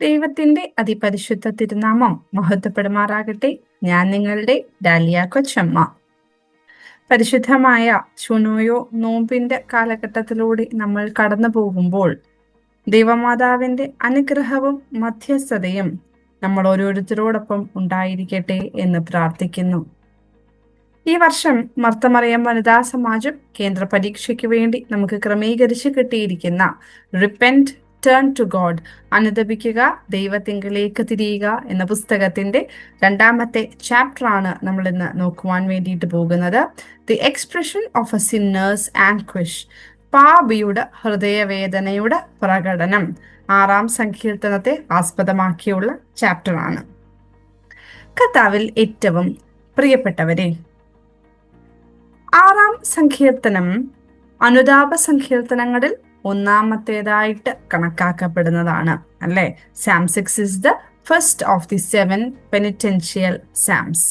ദൈവത്തിന്റെ അതിപരിശുദ്ധ തിരുനാമം മഹത്വപ്പെടുമാറാകട്ടെ. ഞാൻ നിങ്ങളുടെ ഡാലിയ കൊച്ചമ്മ. പരിശുദ്ധമായ ശുനോയോ നോമ്പിന്റെ കാലഘട്ടത്തിലൂടെ നമ്മൾ കടന്നു പോകുമ്പോൾ ദൈവമാതാവിന്റെ അനുഗ്രഹവും മധ്യസ്ഥതയും നമ്മൾ ഓരോരുത്തരോടൊപ്പം ഉണ്ടായിരിക്കട്ടെ എന്ന് പ്രാർത്ഥിക്കുന്നു. ഈ വർഷം മർത്തമറിയം വനിതാ സമാജം കേന്ദ്ര പരീക്ഷയ്ക്ക് വേണ്ടി നമുക്ക് ക്രമീകരിച്ച് കിട്ടിയിരിക്കുന്ന റിപ്പന്റ്, ടേൺ ടു ഗോഡ്, അനുതപിക്കുക, ദൈവത്തിങ്കിലേക്ക് തിരിയുക എന്ന പുസ്തകത്തിന്റെ 2ാമത്തെ ചാപ്റ്ററാണ് നമ്മൾ ഇന്ന് നോക്കുവാൻ വേണ്ടിയിട്ട് പോകുന്നത്. The expression of a sinner's anguish, പാപിയുടെ ഹൃദയവേദനയുടെ പ്രകടനം, 6ാം സങ്കീർത്തനത്തെ ആസ്പദമാക്കിയുള്ള ചാപ്റ്ററാണ്. കർത്താവിൽ ഏറ്റവും പ്രിയപ്പെട്ടവരെ, 6ാം സങ്കീർത്തനം അനുതാപ സങ്കീർത്തനങ്ങളിൽ 1ാമത്തേതായിട്ട് കണക്കാക്കപ്പെടുന്നതാണ് അല്ലെ. Psalm 6 is the first of the 7 penitential psalms.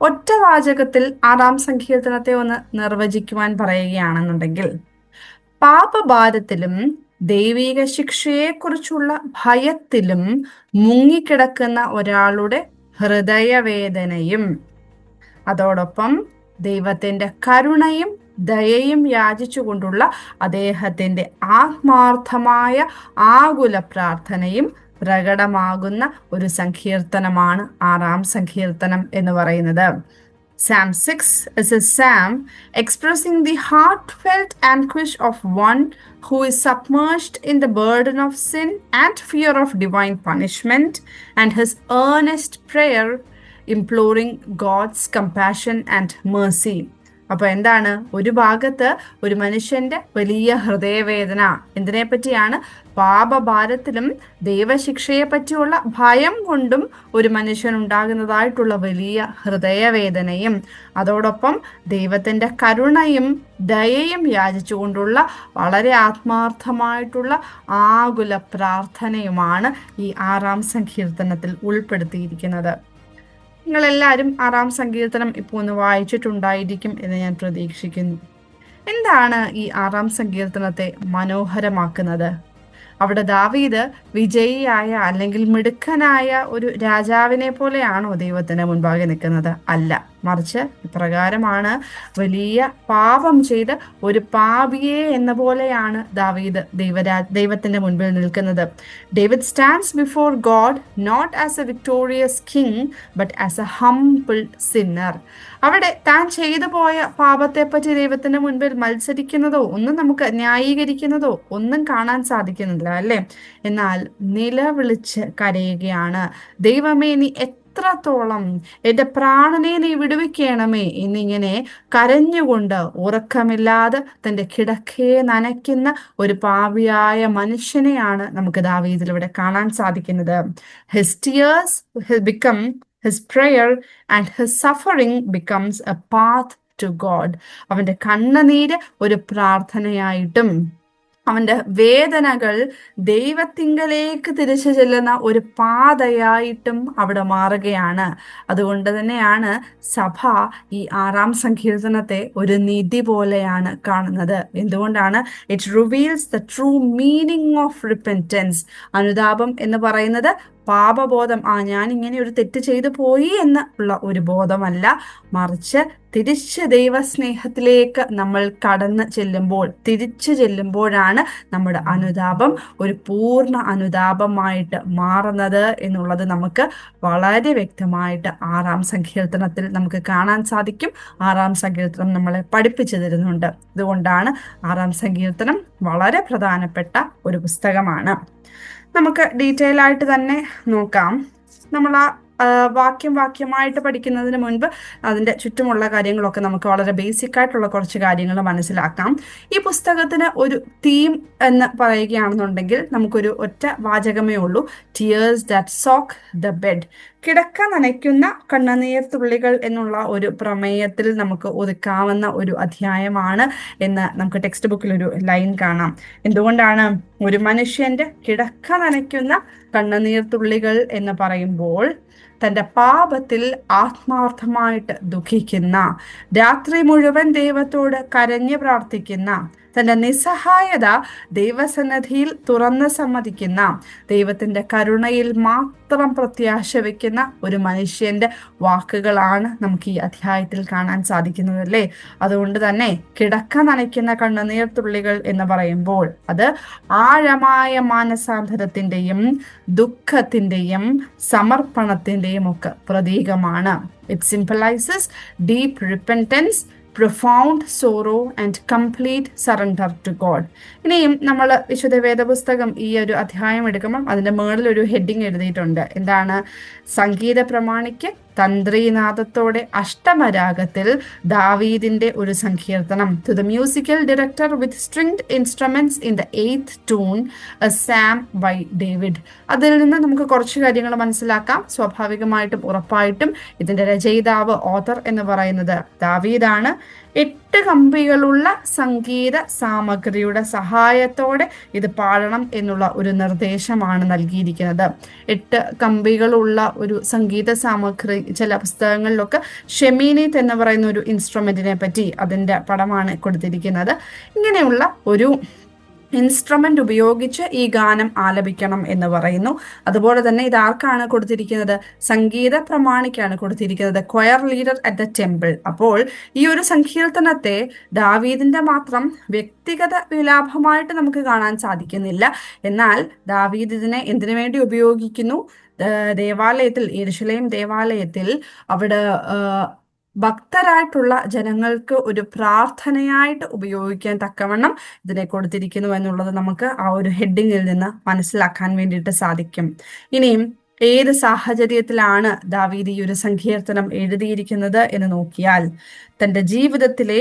ഒറ്റ വാചകത്തിൽ 6ാം സങ്കീർത്തനത്തെ ഒന്ന് നിർവചിക്കുവാൻ പറയുകയാണെന്നുണ്ടെങ്കിൽ, പാപഭാരത്തിലും ദൈവിക ശിക്ഷയെക്കുറിച്ചുള്ള ഭയത്തിലും മുങ്ങിക്കിടക്കുന്ന ഒരാളുടെ ഹൃദയവേദനയും അതോടൊപ്പം ദൈവത്തിന്റെ കരുണയും ദയയും യാചിച്ചുകൊണ്ടുള്ള അദ്ദേഹത്തിന്റെ ആത്മാർത്ഥമായ ആകുല പ്രാർത്ഥനയും പ്രകടമാകുന്ന ഒരു സങ്കീർത്തനമാണ് 6ാം സങ്കീർത്തനം എന്ന് പറയുന്നത്. Psalm 6 is a psalm expressing the heartfelt anguish of one who is submerged in the burden of sin and fear of divine punishment, and his earnest prayer imploring God's compassion and mercy. അപ്പൊ എന്താണ്? ഒരു ഭാഗത്ത് ഒരു മനുഷ്യന്റെ വലിയ ഹൃദയവേദന എന്തിനെ പറ്റിയാണ്? പാപഭാരത്തിലും ദൈവശിക്ഷയെ പറ്റിയുള്ള ഭയം കൊണ്ടും ഒരു മനുഷ്യൻ ഉണ്ടാകുന്നതായിട്ടുള്ള വലിയ ഹൃദയവേദനയും അതോടൊപ്പം ദൈവത്തിന്റെ കരുണയും ദയയും യാചിച്ചുകൊണ്ടുള്ള വളരെ ആത്മാർത്ഥമായിട്ടുള്ള ആകുല പ്രാർത്ഥനയുമാണ് ഈ 6ാം സങ്കീർത്തനത്തിൽ ഉൾപ്പെടുത്തിയിരിക്കുന്നത്. നിങ്ങളെല്ലാവരും 6ാം സങ്കീർത്തനം ഇപ്പോൾ ഒന്ന് വായിച്ചിട്ടുണ്ടായിരിക്കും എന്ന് ഞാൻ പ്രതീക്ഷിക്കുന്നു. എന്താണ് ഈ 6ാം സങ്കീർത്തനത്തെ മനോഹരമാക്കുന്നത്? അവിടെ ദാവീദ് വിജയിയായ അല്ലെങ്കിൽ മിടുക്കനായ ഒരു രാജാവിനെ പോലെയാണോ ദൈവത്തിന് മുൻപാകെ നിൽക്കുന്നത്? അല്ല, മറിച്ച് ഇപ്രകാരമാണ്: വലിയ പാപം ചെയ്ത് ഒരു പാപിയെ എന്ന പോലെയാണ് ദാവീദ് ദൈവത്തിന്റെ മുൻപിൽ നിൽക്കുന്നത്. David stands before God not as a victorious king but as a humble sinner. അവിടെ താൻ ചെയ്തു പോയ പാപത്തെപ്പറ്റി ദൈവത്തിന്റെ മുൻപിൽ മത്സരിക്കുന്നതോ ഒന്നും നമുക്ക് ന്യായീകരിക്കുന്നതോ ഒന്നും കാണാൻ സാധിക്കുന്നില്ല അല്ലേ. എന്നാൽ നിലവിളിച്ച് കരയുകയാണ്: ദൈവമേ, നീ എത്രത്തോളം എൻ്റെ പ്രാണനെ നീ വിടുവിക്കണമേ എന്നിങ്ങനെ കരഞ്ഞുകൊണ്ട് ഉറക്കമില്ലാതെ തൻ്റെ കിടക്കയെ നനയ്ക്കുന്ന ഒരു പാപിയായ മനുഷ്യനെയാണ് നമുക്ക് ദാവീദിലൂടെ കാണാൻ സാധിക്കുന്നത്. His tears become his prayer and his suffering becomes a path to God. അവന്റെ കണ്ണുനീര് ഒരു പ്രാർത്ഥനയായിട്ടും അവന്റെ വേദനകൾ ദൈവത്തിങ്കലേക്ക് തിരിച്ചു ചെല്ലുന്ന ഒരു പാതയായിട്ടും അവിടെ മാറുകയാണ്. അതുകൊണ്ട് തന്നെയാണ് സഭ ഈ 6ാം സങ്കീർത്തനത്തെ ഒരു നിധി പോലെയാണ് കാണുന്നത്. എന്തുകൊണ്ടാണ്? It reveals the true meaning of repentance. അനുതാപം എന്ന് പറയുന്നത് പാപബോധം, ഞാൻ ഇങ്ങനെ ഒരു തെറ്റ് ചെയ്തു പോയി എന്നുള്ള ഒരു ബോധമല്ല, മറിച്ച് തിരിച്ച് ദൈവസ്നേഹത്തിലേക്ക് നമ്മൾ കടന്ന് ചെല്ലുമ്പോൾ, തിരിച്ചു ചെല്ലുമ്പോഴാണ് നമ്മുടെ അനുതാപം ഒരു പൂർണ്ണ അനുതാപമായിട്ട് മാറുന്നത് എന്നുള്ളത് നമുക്ക് വളരെ വ്യക്തമായിട്ട് 6ാം സങ്കീർത്തനത്തിൽ നമുക്ക് കാണാൻ സാധിക്കും. 6ാം സങ്കീർത്തനം നമ്മളെ പഠിപ്പിച്ചു തരുന്നുണ്ട്. അതുകൊണ്ടാണ് 6ാം സങ്കീർത്തനം വളരെ പ്രധാനപ്പെട്ട ഒരു പുസ്തകമാണ്. നമുക്ക് ഡീറ്റെയിൽ ആയിട്ട് തന്നെ നോക്കാം. നമ്മൾ ആ വാക്യമായിട്ട് പഠിക്കുന്നതിന് മുൻപ് അതിൻ്റെ ചുറ്റുമുള്ള കാര്യങ്ങളൊക്കെ നമുക്ക് വളരെ ബേസിക് ആയിട്ടുള്ള കുറച്ച് കാര്യങ്ങൾ മനസ്സിലാക്കാം. ഈ പുസ്തകത്തിന് ഒരു തീം എന്ന് പറയുകയാണെന്നുണ്ടെങ്കിൽ നമുക്കൊരു ഒറ്റ വാചകമേ ഉള്ളൂ: tears that soak the bed. കിടക്ക നനയ്ക്കുന്ന കണ്ണുനീർ തുള്ളികൾ എന്നുള്ള ഒരു പ്രമേയത്തിൽ നമുക്ക് ഒതുക്കാവുന്ന ഒരു അധ്യായമാണ് എന്ന് നമുക്ക് ടെക്സ്റ്റ് ബുക്കിൽ ഒരു ലൈൻ കാണാം. എന്തുകൊണ്ടാണ് ഒരു മനുഷ്യന്റെ കിടക്ക നനയ്ക്കുന്ന കണ്ണുനീർ തുള്ളികൾ എന്ന് പറയുമ്പോൾ? തൻ്റെ പാപത്തിൽ ആത്മാർത്ഥമായിട്ട് ദുഃഖിക്കുന്ന, രാത്രി മുഴുവൻ ദൈവത്തോട് കരഞ്ഞു പ്രാർത്ഥിക്കുന്ന, തന്റെ നിസ്സഹായത ദൈവസന്നിധിയിൽ തുറന്ന് സമ്മതിക്കുന്ന, ദൈവത്തിന്റെ കരുണയിൽ മാത്രം പ്രത്യാശ വെക്കുന്ന ഒരു മനുഷ്യന്റെ വാക്കുകളാണ് നമുക്ക് ഈ അധ്യായത്തിൽ കാണാൻ സാധിക്കുന്നത് അല്ലേ. അതുകൊണ്ട് തന്നെ കിടക്ക നനയ്ക്കുന്ന കണ്ണുനീർ തുള്ളികൾ എന്ന് പറയുമ്പോൾ അത് ആഴമായ മാനസാന്തരത്തിന്റെയും ദുഃഖത്തിന്റെയും സമർപ്പണത്തിന്റെയും ഒക്കെ പ്രതീകമാണ്. It symbolises deep repentance, profound sorrow and complete surrender to God. ഇനിയും നമ്മൾ വിശുദ്ധ വേദപുസ്തകം ഈ ഒരു അധ്യായം എടുക്കുമ്പോൾ അതിന്റെ മുകളിൽ ഒരു ഹെഡിങ് എഴുതിയിട്ടുണ്ട്. എന്താണ്? സംഗീത പ്രമാണിക്ക് തന്ത്രീനാദത്തോടെ അഷ്ടമരാഗത്തിൽ ദാവീദിന്റെ ഒരു സങ്കീർത്തനം. To the musical director with stringed instruments in the 8th tune, a psalm by David. അതിൽ നിന്ന് നമുക്ക് കുറച്ച് കാര്യങ്ങൾ മനസ്സിലാക്കാം. സ്വാഭാവികമായിട്ടും ഉറപ്പായിട്ടും ഇതിന്റെ രചയിതാവ്, ഓഥർ എന്ന് പറയുന്നത് ദാവീദാണ്. 8 കമ്പികളുള്ള സംഗീത സാമഗ്രിയുടെ സഹായത്തോടെ ഇത് പാടണം എന്നുള്ള ഒരു നിർദ്ദേശമാണ് നൽകിയിരിക്കുന്നത്. 8 കമ്പികളുള്ള ഒരു സംഗീത സാമഗ്രി, ചില പുസ്തകങ്ങളിലൊക്കെ ഷെമീനീത്ത് എന്ന് പറയുന്ന ഒരു ഇൻസ്ട്രുമെന്റിനെ പറ്റി അതിന്റെ പടമാണ് കൊടുത്തിരിക്കുന്നത്. ഇങ്ങനെയുള്ള ഒരു ഇൻസ്ട്രുമെന്റ് ഉപയോഗിച്ച് ഈ ഗാനം ആലപിക്കണം എന്ന് പറയുന്നു. അതുപോലെ തന്നെ ഇത് ആർക്കാണ് കൊടുത്തിരിക്കുന്നത്? സംഗീത പ്രമാണിക്കാണ് കൊടുത്തിരിക്കുന്നത്, choir leader at the temple. അപ്പോൾ ഈ ഒരു സങ്കീർത്തനത്തെ ദാവീദിന്റെ മാത്രം വ്യക്തിഗത വിലാപമായിട്ട് നമുക്ക് കാണാൻ സാധിക്കുന്നില്ല. എന്നാൽ ദാവീദ് ഇതിനെ എന്തിനു വേണ്ടി ഉപയോഗിക്കുന്നു? ദേവാലയത്തിൽ, യെരുശലേം ദേവാലയത്തിൽ അവിടെ ഭക്തരായിട്ടുള്ള ജനങ്ങൾക്ക് ഒരു പ്രാർത്ഥനയായിട്ട് ഉപയോഗിക്കാൻ തക്കവണ്ണം ഇതിനെ കൊടുത്തിരിക്കുന്നു എന്നുള്ളത് നമുക്ക് ആ ഒരു ഹെഡിങ്ങിൽ നിന്ന് മനസ്സിലാക്കാൻ വേണ്ടിയിട്ട് സാധിക്കും. ഇനിയും ഏത് സാഹചര്യത്തിലാണ് ദാവീദ് ഈ ഒരു സങ്കീർത്തനം എഴുതിയിരിക്കുന്നത് എന്ന് നോക്കിയാൽ, തന്റെ ജീവിതത്തിലെ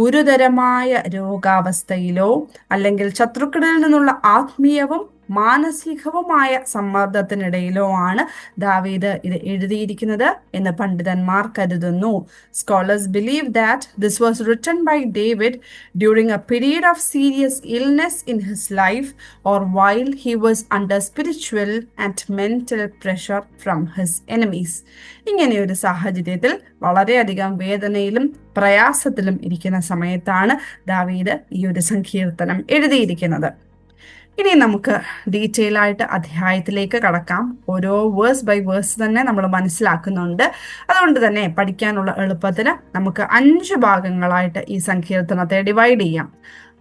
ഗുരുതരമായ രോഗാവസ്ഥയിലോ അല്ലെങ്കിൽ ശത്രുക്കളിൽ നിന്നുള്ള ആത്മീയവും മാനസികവുമായ സമ്മർദ്ദത്തിനിടയിലോ ആണ് ദാവീദ് ഇത് എഴുതിയിരിക്കുന്നത് എന്ന് പണ്ഡിതന്മാർ കരുതുന്നു. Scholars believe that this was written by David during a period of serious illness in his life or while he was under spiritual and mental pressure from his enemies. ഇങ്ങനെയൊരു സാഹചര്യത്തിൽ വളരെയധികം വേദനയിലും പ്രയാസത്തിലും ഇരിക്കുന്ന സമയത്താണ് ദാവീദ് ഈ ഒരു സങ്കീർത്തനം എഴുതിയിരിക്കുന്നത്. ഇനി നമുക്ക് ഡീറ്റെയിൽ ആയിട്ട് അധ്യായത്തിലേക്ക് കടക്കാം. ഓരോ വേഴ്സ് ബൈ വേഴ്സ് തന്നെ നമ്മൾ മനസ്സിലാക്കുന്നുണ്ട്. അതുകൊണ്ട് തന്നെ പഠിക്കാനുള്ള എളുപ്പത്തിന് നമുക്ക് 5 ഭാഗങ്ങളായിട്ട് ഈ സങ്കീർത്തനത്തെ ഡിവൈഡ് ചെയ്യാം.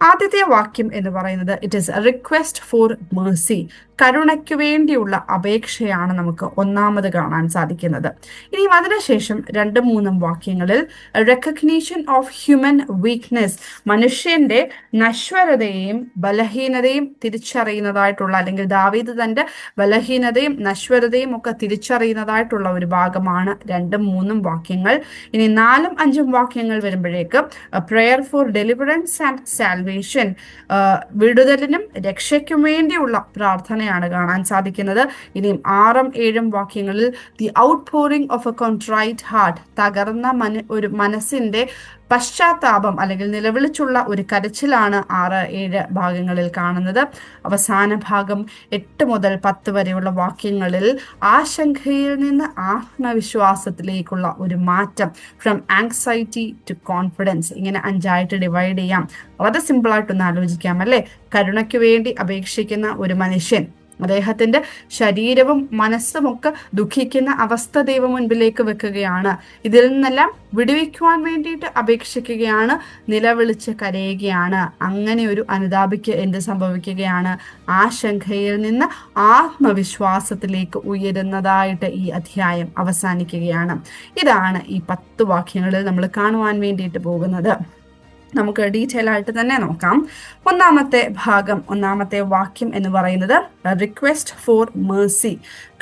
ആദ്യത്തെ വാക്യം എന്ന് പറയുന്നത് it is A request for Mercy, കരുണയ്ക്ക് വേണ്ടിയുള്ള അപേക്ഷയാണ് നമുക്ക് ഒന്നാമത് കാണാൻ സാധിക്കുന്നത്. ഇനിയും അതിനുശേഷം 2-3 വാക്യങ്ങളിൽ റെക്കഗ്നീഷൻ ഓഫ് ഹ്യൂമൻ വീക്ക്നെസ്, മനുഷ്യന്റെ നശ്വരതയും ബലഹീനതയും തിരിച്ചറിയുന്നതായിട്ടുള്ള, അല്ലെങ്കിൽ ദാവീദ് തന്റെ ബലഹീനതയും നശ്വരതയും ഒക്കെ തിരിച്ചറിയുന്നതായിട്ടുള്ള ഒരു ഭാഗമാണ് 2-3 വാക്യങ്ങൾ. ഇനി 4-5 വാക്യങ്ങൾ വരുമ്പോഴേക്ക് prayer for deliverance and salvation, വിടുതലിനും രക്ഷയ്ക്കും വേണ്ടിയുള്ള പ്രാർത്ഥനയാണ് കാണാൻ സാധിക്കുന്നത്. ഇനിയും 6-7 വാക്യങ്ങളിൽ the outpouring of a contrite heart, തകർന്ന ഒരു മനസ്സിന്റെ പശ്ചാത്താപം അല്ലെങ്കിൽ നിലവിളിച്ചുള്ള ഒരു കരച്ചിലാണ് 6-7 ഭാഗങ്ങളിൽ കാണുന്നത്. അവസാന ഭാഗം 8 മുതൽ 10 വരെയുള്ള വാക്യങ്ങളിൽ ആശങ്കയിൽ നിന്ന് ആത്മവിശ്വാസത്തിലേക്കുള്ള ഒരു മാറ്റം, ഫ്രം ആങ്സൈറ്റി ടു കോൺഫിഡൻസ്. ഇങ്ങനെ 5ആയിട്ട് ഡിവൈഡ് ചെയ്യാം. വളരെ സിമ്പിളായിട്ടൊന്ന് ആലോചിക്കാം അല്ലേ. കരുണയ്ക്ക് വേണ്ടി അപേക്ഷിക്കുന്ന ഒരു മനുഷ്യൻ, അദ്ദേഹത്തിന്റെ ശരീരവും മനസ്സുമൊക്കെ ദുഃഖിക്കുന്ന അവസ്ഥ ദൈവം മുൻപിലേക്ക് വെക്കുകയാണ്. ഇതിൽ നിന്നെല്ലാം വിടുവിക്കുവാൻ വേണ്ടിയിട്ട് അപേക്ഷിക്കുകയാണ്, നിലവിളിച്ച് കരയുകയാണ്. അങ്ങനെ ഒരു അനുതാപിക്ക് എന്ത് സംഭവിക്കുകയാണ്? ആശങ്കയിൽ നിന്ന് ആത്മവിശ്വാസത്തിലേക്ക് ഉയരുന്നതായിട്ട് ഈ അധ്യായം അവസാനിക്കുകയാണ്. ഇതാണ് ഈ 10 വാക്യങ്ങളിൽ നമ്മൾ കാണുവാൻ വേണ്ടിയിട്ട് പോകുന്നത്. നമുക്ക് ഡീറ്റെയിൽ ആയിട്ട് തന്നെ നോക്കാം. ഒന്നാമത്തെ വാക്യം എന്ന് പറയുന്നത് റിക്വസ്റ്റ് ഫോർ മേഴ്സി,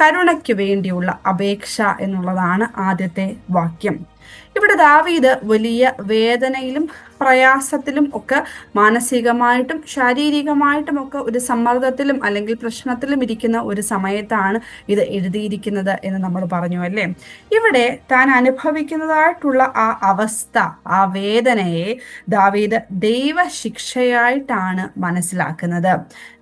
കരുണയ്ക്ക് വേണ്ടിയുള്ള അപേക്ഷ എന്നുള്ളതാണ് ആദ്യത്തെ വാക്യം. ഇവിടെ ദാവീദ് വലിയ വേദനയിലും പ്രയാസത്തിലും ഒക്കെ, മാനസികമായിട്ടും ശാരീരികമായിട്ടും ഒക്കെ ഒരു സമ്മർദ്ദത്തിലും അല്ലെങ്കിൽ പ്രശ്നത്തിലും ഇരിക്കുന്ന ഒരു സമയത്താണ് ഇത് എഴുതിയിരിക്കുന്നത് എന്ന് നമ്മൾ പറഞ്ഞു അല്ലേ. ഇവിടെ താൻ അനുഭവിക്കുന്നതായിട്ടുള്ള ആ അവസ്ഥ, ആ വേദനയെ ദാവീദ് ദൈവശിക്ഷയായിട്ടാണ് മനസ്സിലാക്കുന്നത്.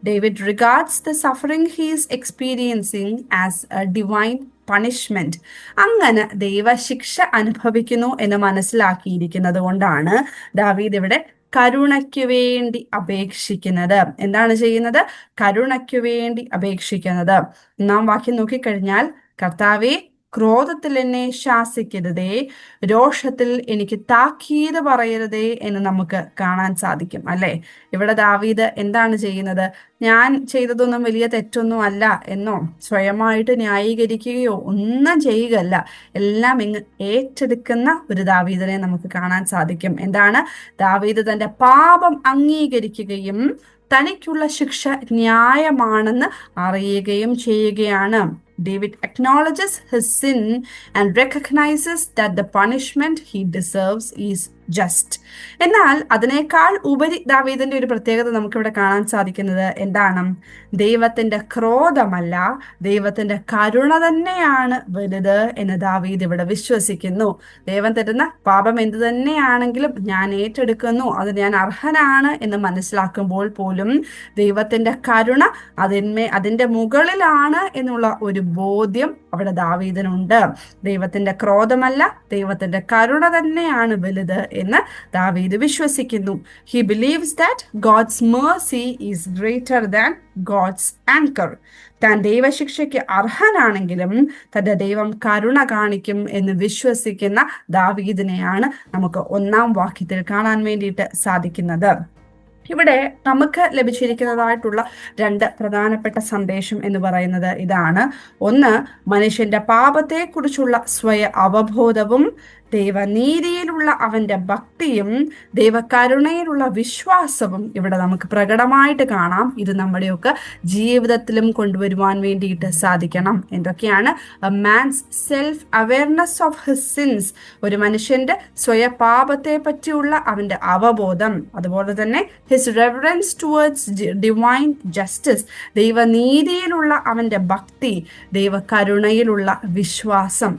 David regards the suffering he is experiencing as A divine punishment. അങ്ങനെ ദൈവശിക്ഷ അനുഭവിക്കുന്നു എന്ന് മനസ്സിലാക്കിയിരിക്കുന്നത് കൊണ്ടാണ് ദാവീദ് ഇവിടെ കരുണയ്ക്ക് വേണ്ടി അപേക്ഷിക്കുന്നത്. എന്താണ് ചെയ്യുന്നത്? കരുണയ്ക്ക് വേണ്ടി അപേക്ഷിക്കുന്നത്. 1-ാം വാക്യം നോക്കിക്കഴിഞ്ഞാൽ, കർത്താവേ, ക്രോധത്തിൽ എന്നെ ശാസിക്കരുതേ, രോഷത്തിൽ എനിക്ക് താക്കീത് പറയരുതേ എന്ന് നമുക്ക് കാണാൻ സാധിക്കും അല്ലെ. ഇവിടെ ദാവീദ് എന്താണ് ചെയ്യുന്നത്? ഞാൻ ചെയ്തതൊന്നും വലിയ തെറ്റൊന്നും അല്ല എന്നോ സ്വയമായിട്ട് ന്യായീകരിക്കുകയോ ഒന്നും ചെയ്യുകയല്ല. എല്ലാം ഇങ്ങ് ഏറ്റെടുക്കുന്ന ഒരു ദാവീദിനെ നമുക്ക് കാണാൻ സാധിക്കും. എന്താണ്? ദാവീദ് തന്റെ പാപം അംഗീകരിക്കുകയും തനിക്കുള്ള ശിക്ഷ ന്യായമാണെന്ന് അറിയുകയും ചെയ്യുകയാണ്. David acknowledges his sin and recognizes that the punishment he deserves is just. എന്നാൽ അതിനേക്കാൾ ഉപരി ദാവീദിന്റെ ഒരു പ്രത്യേകത നമുക്കിവിടെ കാണാൻ സാധിക്കുന്നത് എന്താണ്? ദൈവത്തിന്റെ ക്രോധമല്ല, ദൈവത്തിന്റെ കരുണ തന്നെയാണ് വലുത് എന്ന് ദാവീദ് ഇവിടെ വിശ്വസിക്കുന്നു. ദൈവം തരുന്ന പാപം എന്ത് തന്നെയാണെങ്കിലും ഞാൻ ഏറ്റെടുക്കുന്നു, അത് ഞാൻ അർഹനാണ് എന്ന് മനസ്സിലാക്കുമ്പോൾ പോലും ദൈവത്തിന്റെ കരുണ അതിന്റെ മുകളിലാണ് എന്നുള്ള ഒരു ബോധ്യം അവിടെ ദാവീദിനുണ്ട്. ദൈവത്തിന്റെ ക്രോധമല്ല, ദൈവത്തിന്റെ കരുണ തന്നെയാണ് വലുത് എന്ന് ദാവീദ് വിശ്വസിക്കുന്നു. He believes that God's mercy is greater than God's anger. താൻ ദൈവശിക്ഷയ്ക്ക് അർഹനാണെങ്കിലും തന്റെ ദൈവം കരുണ കാണിക്കും എന്ന് വിശ്വസിക്കുന്ന ദാവീദിനെയാണ് നമുക്ക് 1-ാം വാക്യത്തിൽ കാണാൻ വേണ്ടിയിട്ട് സാധിക്കുന്നത്. ഇവിടെ നമുക്ക് ലഭിച്ചിരിക്കുന്നതായിട്ടുള്ള 2 പ്രധാനപ്പെട്ട സന്ദേശം എന്ന് പറയുന്നത് ഇതാണ്. ഒന്ന്, മനുഷ്യന്റെ പാപത്തെക്കുറിച്ചുള്ള സ്വയ അവബോധവും ദൈവനീതിയിലുള്ള അവന്റെ ഭക്തിയും ദൈവകരുണയിലുള്ള വിശ്വാസവും ഇവിടെ നമുക്ക് പ്രകടമായിട്ട് കാണാം. ഇത് നമ്മുടെയൊക്കെ ജീവിതത്തിലും കൊണ്ടുവരുവാൻ വേണ്ടിയിട്ട് സാധിക്കണം. എന്തൊക്കെയാണ്? A man's self awareness of his sins, ഒരു മനുഷ്യന്റെ സ്വയ പാപത്തെ പറ്റിയുള്ള അവന്റെ അവബോധം, അതുപോലെ തന്നെ his reverence towards divine justice, ദൈവനീതിയിലുള്ള അവന്റെ ഭക്തി, ദൈവകരുണയിലുള്ള വിശ്വാസം,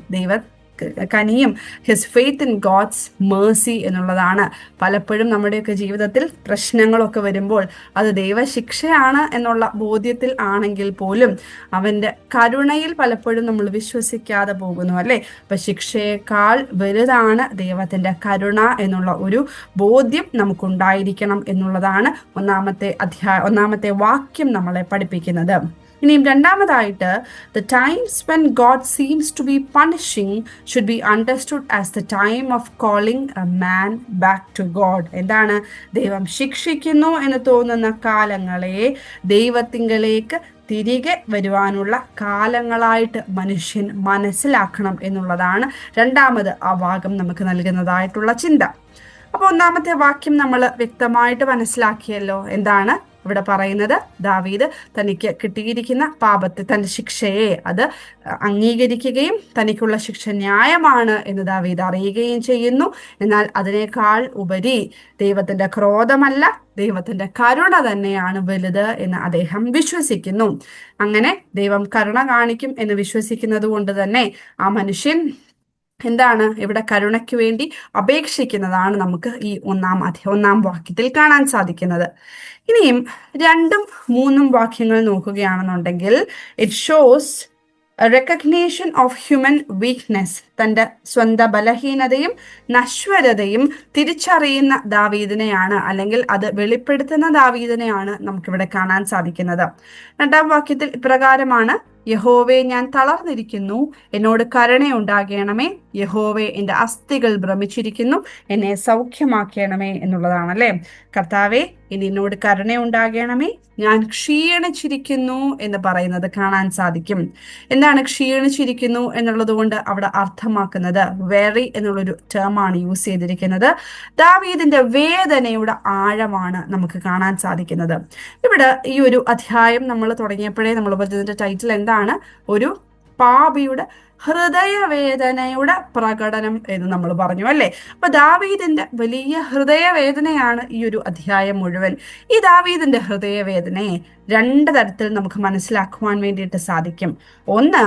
കനിയും his faith in God's mercy എന്നുള്ളതാണ്. പലപ്പോഴും നമ്മുടെയൊക്കെ ജീവിതത്തിൽ പ്രശ്നങ്ങളൊക്കെ വരുമ്പോൾ അത് ദൈവശിക്ഷയാണ് എന്നുള്ള ബോധ്യത്തിൽ ആണെങ്കിൽ പോലും അവന്റെ കരുണയിൽ പലപ്പോഴും നമ്മൾ വിശ്വസിക്കാതെ പോകുന്നു അല്ലെ. അപ്പൊ ശിക്ഷയേക്കാൾ വലുതാണ് ദൈവത്തിന്റെ കരുണ എന്നുള്ള ഒരു ബോധ്യം നമുക്കുണ്ടായിരിക്കണം എന്നുള്ളതാണ് ഒന്നാമത്തെ വാക്യം നമ്മളെ പഠിപ്പിക്കുന്നത്. ഇനിയും രണ്ടാമതായിട്ട്, the times when God seems to be punishing should be understood as the time of calling a man back to God. എന്താണ്? ദൈവം ശിക്ഷിക്കുന്നു എന്ന് തോന്നുന്ന കാലങ്ങളെ ദൈവത്തിങ്കലേക്ക് തിരികെ വരുവാനുള്ള കാലങ്ങളായിട്ട് മനുഷ്യൻ മനസ്സിലാക്കണം എന്നുള്ളതാണ് രണ്ടാമത് ആ ഭാഗം നമുക്ക് നൽകുന്നതായിട്ടുള്ള ചിന്ത. അപ്പോൾ 1-ാമത്തെ വാക്യം നമ്മൾ വ്യക്തമായിട്ട് മനസ്സിലാക്കിയല്ലോ. എന്താണ് ഇവിടെ പറയുന്നത്? ദാവീദ് തനിക്ക് കിട്ടിയിരിക്കുന്ന പാപത്തെ, തന്റെ ശിക്ഷയെ അത് അംഗീകരിക്കുകയും തനിക്കുള്ള ശിക്ഷ ന്യായമാണ് എന്ന് ദാവീദ് അറിയുകയും ചെയ്യുന്നു. എന്നാൽ അതിനേക്കാൾ ഉപരി ദൈവത്തിന്റെ ക്രോധമല്ല, ദൈവത്തിന്റെ കരുണ തന്നെയാണ് വലുത് എന്ന് അദ്ദേഹം വിശ്വസിക്കുന്നു. അങ്ങനെ ദൈവം കരുണ കാണിക്കും എന്ന് വിശ്വസിക്കുന്നത് കൊണ്ട് തന്നെ ആ മനുഷ്യൻ എന്താണ്? ഇവിടെ കരുണയ്ക്ക് വേണ്ടി അപേക്ഷിക്കുന്നതാണ് നമുക്ക് ഈ 1-ാം വാക്യത്തിൽ കാണാൻ സാധിക്കുന്നത്. ഇനിയും 2ഉം 3ഉം വാക്യങ്ങൾ നോക്കുകയാണെന്നുണ്ടെങ്കിൽ, it shows recognition of human weakness, തൻ്റെ സ്വന്തം ബലഹീനതയും നശ്വരതയും തിരിച്ചറിയുന്ന ദാവീദിനെയാണ്, അല്ലെങ്കിൽ അത് വെളിപ്പെടുത്തുന്ന ദാവീദിനെയാണ് നമുക്കിവിടെ കാണാൻ സാധിക്കുന്നത്. 2-ാം വാക്യത്തിൽ ഇപ്രകാരമാണ്: യഹോവേ, ഞാൻ തളർന്നിരിക്കുന്നു, എന്നോട് കരുണയുണ്ടാകണമേ. യഹോവേ, എൻ്റെ അസ്ഥികൾ ഭ്രമിച്ചിരിക്കുന്നു, എന്നെ സൗഖ്യമാക്കണമേ എന്നുള്ളതാണ് അല്ലേ. കർത്താവേ, ഇനി എന്നോട് കരുണയുണ്ടാകണമേ, ഞാൻ ക്ഷീണിച്ചിരിക്കുന്നു എന്ന് പറയുന്നത് കാണാൻ സാധിക്കും. എന്താണ് ക്ഷീണിച്ചിരിക്കുന്നു എന്നുള്ളത് കൊണ്ട് അവിടെ അർത്ഥമാക്കുന്നത്? വെറി എന്നുള്ളൊരു ടേമാണ് യൂസ് ചെയ്തിരിക്കുന്നത്. ദാവീദിന്റെ വേദനയുടെ ആഴമാണ് നമുക്ക് കാണാൻ സാധിക്കുന്നത്. ഇവിടെ ഈ ഒരു അധ്യായം നമ്മൾ തുടങ്ങിയപ്പോഴേ നമ്മൾ പറഞ്ഞതിന്റെ ടൈറ്റിൽ എന്താണ്? ഒരു പാപിയുടെ ഹൃദയവേദനയുടെ പ്രകടനം എന്ന് നമ്മൾ പറഞ്ഞു അല്ലേ. അപ്പൊ ദാവീദിന്റെ വലിയ ഹൃദയവേദനയാണ് ഈ ഒരു അധ്യായം മുഴുവൻ. ഈ ദാവീദിന്റെ ഹൃദയവേദനയെ 2 തരത്തിൽ നമുക്ക് മനസ്സിലാക്കുവാൻ വേണ്ടിയിട്ട് സാധിക്കും. ഒന്ന്,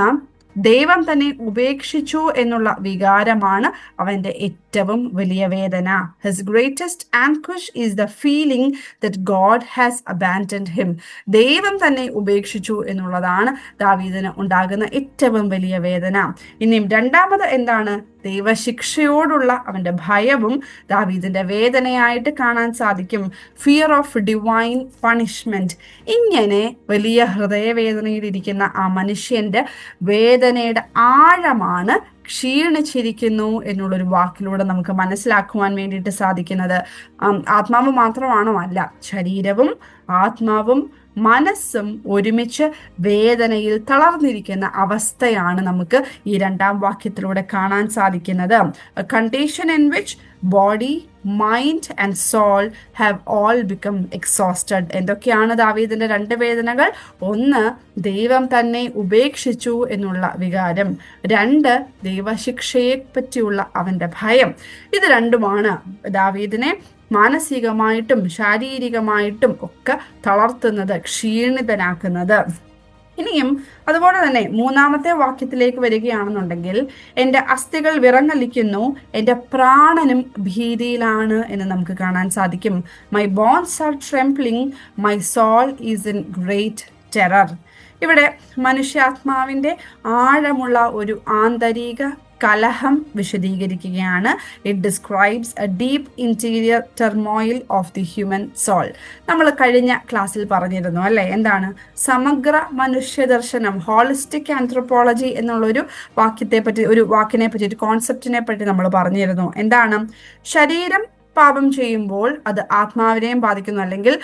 ദൈവം തന്നെ ഉപേക്ഷിച്ചു എന്നുള്ള വികാരമാണ് അവന്റെ ഏറ്റവും വലിയ വേദന. His greatest anguish is the feeling that God has abandoned him. ദൈവം തന്നെ ഉപേക്ഷിച്ചു എന്നുള്ളതാണ് ദാവീദിന് ഉണ്ടാകുന്ന ഏറ്റവും വലിയ വേദന. ഇനിയും രണ്ടാമത് എന്താണ്? ദൈവശിക്ഷയോടുള്ള അവൻ്റെ ഭയവും ദാവീദിന്റെ വേദനയായിട്ട് കാണാൻ സാധിക്കും. Fear of divine punishment. ഇങ്ങനെ വലിയ ഹൃദയവേദനയിലിരിക്കുന്ന ആ മനുഷ്യന്റെ വേദനയുടെ ആഴമാണ് ക്ഷീണിച്ചിരിക്കുന്നു എന്നുള്ളൊരു വാക്കിലൂടെ നമുക്ക് മനസ്സിലാക്കുവാൻ വേണ്ടിയിട്ട് സാധിക്കുന്നത്. ആത്മാവ് മാത്രമാണോ? അല്ല, ശരീരവും ആത്മാവും മനസ്സും ഒരുമിച്ച് വേദനയിൽ തളർന്നിരിക്കുന്ന അവസ്ഥയാണ് നമുക്ക് ഈ 2-ാം വാക്യത്തിലൂടെ കാണാൻ സാധിക്കുന്നത്. Condition in which body, mind and soul have all become exhausted. എന്തൊക്കെയാണ് ദാവീദിന്റെ 2 വേദനകൾ? 1, ദൈവം തന്നെ ഉപേക്ഷിച്ചു എന്നുള്ള വികാരം. 2, ദൈവശിക്ഷയെ പറ്റിയുള്ള അവന്റെ ഭയം. ഇത് രണ്ടുമാണ് ദാവീദിനെ മാനസികമായിട്ടും ശാരീരികമായിട്ടും ഒക്കെ തളർത്തുന്നത്, ക്ഷീണിതനാക്കുന്നത്. ഇനിയും അതുപോലെ തന്നെ 3-ാമത്തെ വാക്യത്തിലേക്ക് വരികയാണെന്നുണ്ടെങ്കിൽ, എൻ്റെ അസ്ഥികൾ വിറങ്ങലിക്കുന്നു, എൻ്റെ പ്രാണനും ഭീതിയിലാണ് എന്ന് നമുക്ക് കാണാൻ സാധിക്കും. My bones are trembling, my soul is in great terror. ഇവിടെ മനുഷ്യാത്മാവിൻ്റെ ആഴമുള്ള ഒരു ആന്തരിക കലഹം വിശദീകരിക്കുകയാണ്. It describes a deep interior turmoil of the human soul. നമ്മൾ കഴിഞ്ഞ ക്ലാസ്സിൽ പറഞ്ഞിരുന്നു അല്ലേ, എന്താണ് സമഗ്ര മനുഷ്യദർശനം, ഹോളിസ്റ്റിക് ആന്ത്രോപോളജി എന്നുള്ളൊരു വാക്കിനെ പറ്റി, ഒരു കോൺസെപ്റ്റിനെ പറ്റി നമ്മൾ പറഞ്ഞിരുന്നു. എന്താണ്? ശരീരം പാപം ചെയ്യുമ്പോൾ അത് ആത്മാവിനെയും ബാധിക്കുന്നു, അല്ലെങ്കിൽ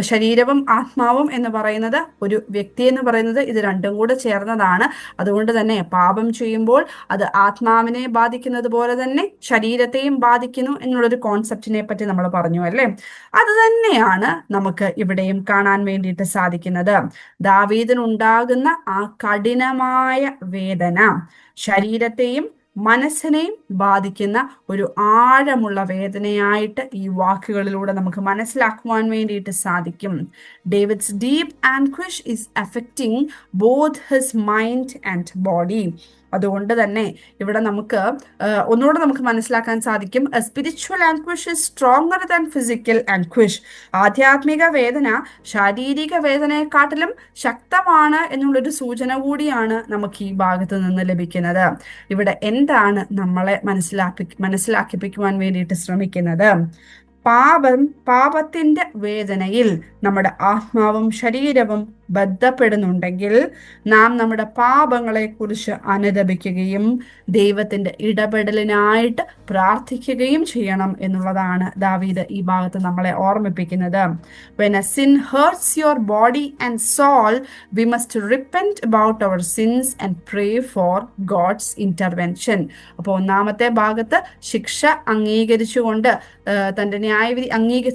ശരീരവും ആത്മാവും എന്ന് പറയുന്നത്, ഒരു വ്യക്തി എന്ന് പറയുന്നത്, ഇത് രണ്ടും കൂടെ ചേർന്നതാണ്. അതുകൊണ്ട് തന്നെ പാപം ചെയ്യുമ്പോൾ അത് ആത്മാവിനെ ബാധിക്കുന്നത് പോലെ തന്നെ ശരീരത്തെയും ബാധിക്കുന്നു എന്നുള്ളൊരു കോൺസെപ്റ്റിനെ പറ്റി നമ്മൾ പറഞ്ഞു അല്ലേ. അത് തന്നെയാണ് നമുക്ക് ഇവിടെയും കാണാൻ വേണ്ടിയിട്ട് സാധിക്കുന്നത്. ദാവീദിനുണ്ടാകുന്ന ആ കഠിനമായ വേദന ശരീരത്തെയും മനസ്സിനെയും ബാധിക്കുന്ന ഒരു ആഴമുള്ള വേദനയായിട്ട് ഈ വാക്കുകളിലൂടെ നമുക്ക് മനസ്സിലാക്കുവാൻ വേണ്ടിയിട്ട് സാധിക്കും. David's deep anguish is affecting both his mind and body. അതുകൊണ്ട് തന്നെ ഇവിടെ നമുക്ക് ഒന്നുകൂടെ നമുക്ക് മനസ്സിലാക്കാൻ സാധിക്കും, spiritual anguish is stronger than physical anguish. ആധ്യാത്മിക വേദന ശാരീരിക വേദനയെക്കാട്ടിലും ശക്തമാണ് എന്നുള്ളൊരു സൂചന കൂടിയാണ് നമുക്ക് ഈ ഭാഗത്ത് നിന്ന് ലഭിക്കുന്നത്. ഇവിടെ എന്താണ് നമ്മളെ മനസ്സിലാക്കിപ്പിക്കുവാൻ വേണ്ടിയിട്ട് ശ്രമിക്കുന്നത്? പാപത്തിന്റെ വേദനയിൽ നമ്മുടെ ആത്മാവും ശരീരവും ബന്ധപ്പെടുന്നുണ്ടെങ്കിൽ നാം നമ്മുടെ പാപങ്ങളെക്കുറിച്ച് അനുതപിക്കുകയും ദൈവത്തിന്റെ ഇടപെടലിനായിട്ട് പ്രാർത്ഥിക്കുകയും ചെയ്യണം എന്നുള്ളതാണ് ദാവീദ് ഈ ഭാഗത്ത് നമ്മളെ ഓർമ്മിപ്പിക്കുന്നത്. When a sin hurts your body and soul, we must repent about our sins and pray for God's intervention. അപ്പോൾ 1-ാമത്തെ ഭാഗത്ത് ശിക്ഷ അംഗീകരിച്ചുകൊണ്ട്,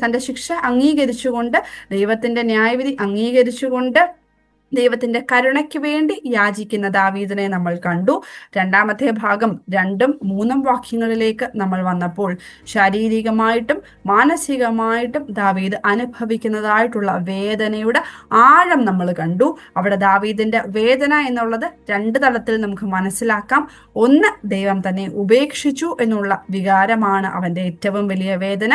തന്റെ ശിക്ഷ അംഗീകരിച്ചുകൊണ്ട്, ദൈവത്തിന്റെ ന്യായവിധി അംഗീകരിച്ചുകൊണ്ട് ദൈവത്തിന്റെ കരുണയ്ക്ക് വേണ്ടി യാചിക്കുന്ന ദാവീദിനെ നമ്മൾ കണ്ടു. 2-ാമത്തെ ഭാഗം 2ഉം 3ഉം വാക്യങ്ങളിലേക്ക് നമ്മൾ വന്നപ്പോൾ ശാരീരികമായിട്ടും മാനസികമായിട്ടും ദാവീദ് അനുഭവിക്കുന്നതായിട്ടുള്ള വേദനയുടെ ആഴം നമ്മൾ കണ്ടു. അവിടെ ദാവീദിന്റെ വേദന എന്നുള്ളത് 2 തലത്തിൽ നമുക്ക് മനസ്സിലാക്കാം. 1, ദൈവം തന്നെ ഉപേക്ഷിച്ചു എന്നുള്ള വികാരമാണ് അവന്റെ ഏറ്റവും വലിയ വേദന.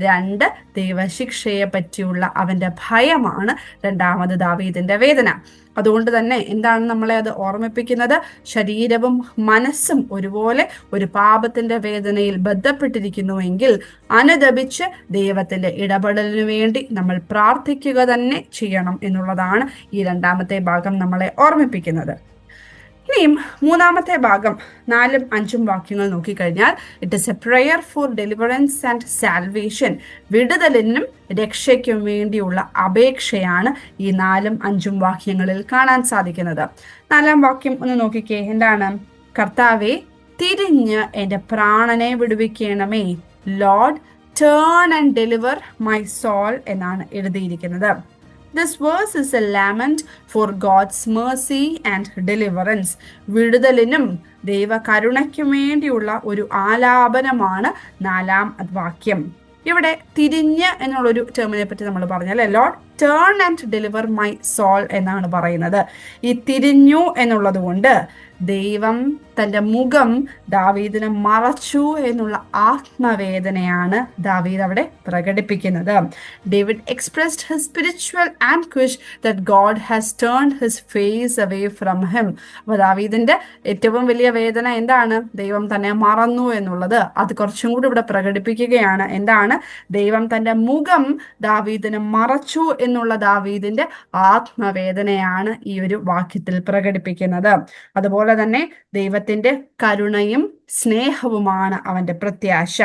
2, ദൈവശിക്ഷയെ പറ്റിയുള്ള അവന്റെ ഭയമാണ് 2ാമത് ദാവീദിന്റെ വേദന. അതുകൊണ്ട് തന്നെ എന്താണ് നമ്മളെ അത് ഓർമ്മിപ്പിക്കുന്നത്? ശരീരവും മനസ്സും ഒരുപോലെ ഒരു പാപത്തിന്റെ വേദനയിൽ ബന്ധപ്പെട്ടിരിക്കുന്നുവെങ്കിൽ അനുദപിച്ച് ദൈവത്തിന്റെ ഇടപെടലിനു വേണ്ടി നമ്മൾ പ്രാർത്ഥിക്കുക തന്നെ ചെയ്യണം എന്നുള്ളതാണ് ഈ 2ാമത്തെ ഭാഗം നമ്മളെ ഓർമ്മിപ്പിക്കുന്നത്. ഇനിയും 3-ാമത്തെ ഭാഗം 4ഉം 5ഉം വാക്യങ്ങൾ നോക്കിക്കഴിഞ്ഞാൽ, it is a prayer for deliverance and salvation. വിടുതലിനും രക്ഷയ്ക്കും വേണ്ടിയുള്ള അപേക്ഷയാണ് ഈ 4ഉം 5ഉം വാക്യങ്ങളിൽ കാണാൻ സാധിക്കുന്നത്. 4-ാം വാക്യം ഒന്ന് നോക്കിക്കേ, എന്താണ്? കർത്താവേ, തിരിഞ്ഞ് എൻ്റെ പ്രാണനെ വിടുവിക്കണമേ. Lord, turn and deliver my soul എന്നാണ് എഴുതിയിരിക്കുന്നത്. This verse is a lament for God's mercy and deliverance. വിടുതലിനും ദൈവ കരുണയ്ക്കും വേണ്ടിയുള്ള ഒരു ആലാപനമാണ് 4-ാം വാക്യം. ഇവിടെ തിരിഞ്ഞ് എന്നുള്ളൊരു ടേമിനെ പറ്റി നമ്മൾ പറഞ്ഞല്ലേ, Lord turn and deliver my soul എന്നാണ് പറയുന്നത്. ഈ തിരിഞ്ഞു എന്നുള്ളത് കൊണ്ട് ദൈവം തൻ്റെ മുഖം ദാവീദിനെ മറച്ചു എന്നുള്ള ആത്മവേദനയാണ് ദാവീദ് അവിടെ പ്രകടിപ്പിക്കുന്നത്. David expressed his spiritual anguish that God has turned his face away from him. അപ്പോൾ ദാവീദിന്റെ ഏറ്റവും വലിയ വേദന എന്താണ്? ദൈവം തന്നെ മറന്നു എന്നുള്ളത്. അത് കുറച്ചും കൂടി ഇവിടെ പ്രകടിപ്പിക്കുകയാണ്. എന്താണ്? ദൈവം തൻ്റെ മുഖം ദാവീദിനെ മറച്ചു എന്നുള്ള ദാവീദിന്റെ ആത്മവേദനയാണ് ഈ ഒരു വാക്യത്തിൽ പ്രകടിപ്പിക്കുന്നത്. അതുപോലെ തന്നെ ദൈവത്തിന്റെ കരുണയും സ്നേഹവുമാണ് അവന്റെ പ്രത്യാശ.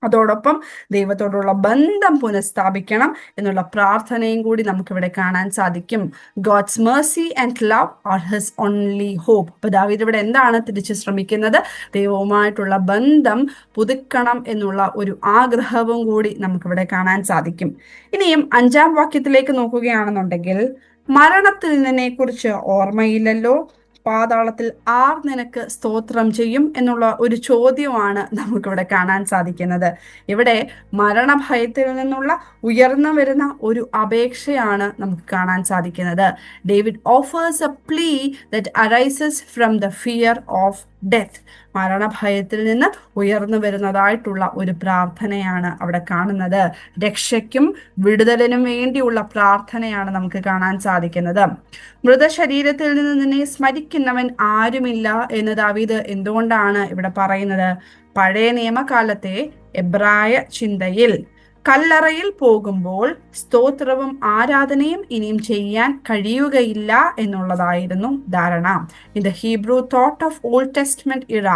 അതോടൊപ്പം ദൈവത്തോടുള്ള ബന്ധം പുനഃസ്ഥാപിക്കണം എന്നുള്ള പ്രാർത്ഥനയും കൂടി നമുക്കിവിടെ കാണാൻ സാധിക്കും. God's mercy and love are his only hope. അപ്പൊ ദാവീദ് ഇവിടെ എന്താണ് തിരിച്ചു ശ്രമിക്കുന്നത്? ദൈവവുമായിട്ടുള്ള ബന്ധം പുതുക്കണം എന്നുള്ള ഒരു ആഗ്രഹവും കൂടി നമുക്കിവിടെ കാണാൻ സാധിക്കും. ഇനിയും 5-ാം വാക്യത്തിലേക്ക് നോക്കുകയാണെന്നുണ്ടെങ്കിൽ, മരണത്തിൽ നിന്നെ കുറിച്ച് ഓർമ്മയില്ലല്ലോ, പാതാളത്തിൽ ആർ നിനക്ക് സ്തോത്രം ചെയ്യും എന്നുള്ള ഒരു ചോദ്യമാണ് നമുക്കിവിടെ കാണാൻ സാധിക്കുന്നത്. ഇവിടെ മരണഭയത്തിൽ നിന്നുള്ള ഉയർന്നു വരുന്ന ഒരു അപേക്ഷയാണ് നമുക്ക് കാണാൻ സാധിക്കുന്നത്. David offers a plea that arises from the fear of death. മരണഭയത്തിൽ നിന്ന് ഉയർന്നു വരുന്നതായിട്ടുള്ള ഒരു പ്രാർത്ഥനയാണ് അവിടെ കാണുന്നത്. രക്ഷയ്ക്കും വിടുതലിനും വേണ്ടിയുള്ള പ്രാർത്ഥനയാണ് നമുക്ക് കാണാൻ സാധിക്കുന്നത്. മൃതശരീരത്തിൽ നിന്ന് നിന്നെ സ്മരിക്കുന്നവൻ ആരുമില്ല എന്ന് ദാവീദ് എന്തുകൊണ്ടാണ് ഇവിടെ പറയുന്നത്? പഴയ നിയമകാലത്തെ എബ്രായ ചിന്തയിൽ കല്ലറയിൽ പോകുമ്പോൾ സ്തോത്രവും ആരാധനയും ഇനിയും ചെയ്യാൻ കഴിയുകയില്ല എന്നുള്ളതായിരുന്നു ധാരണ. In the Hebrew thought of Old Testament era,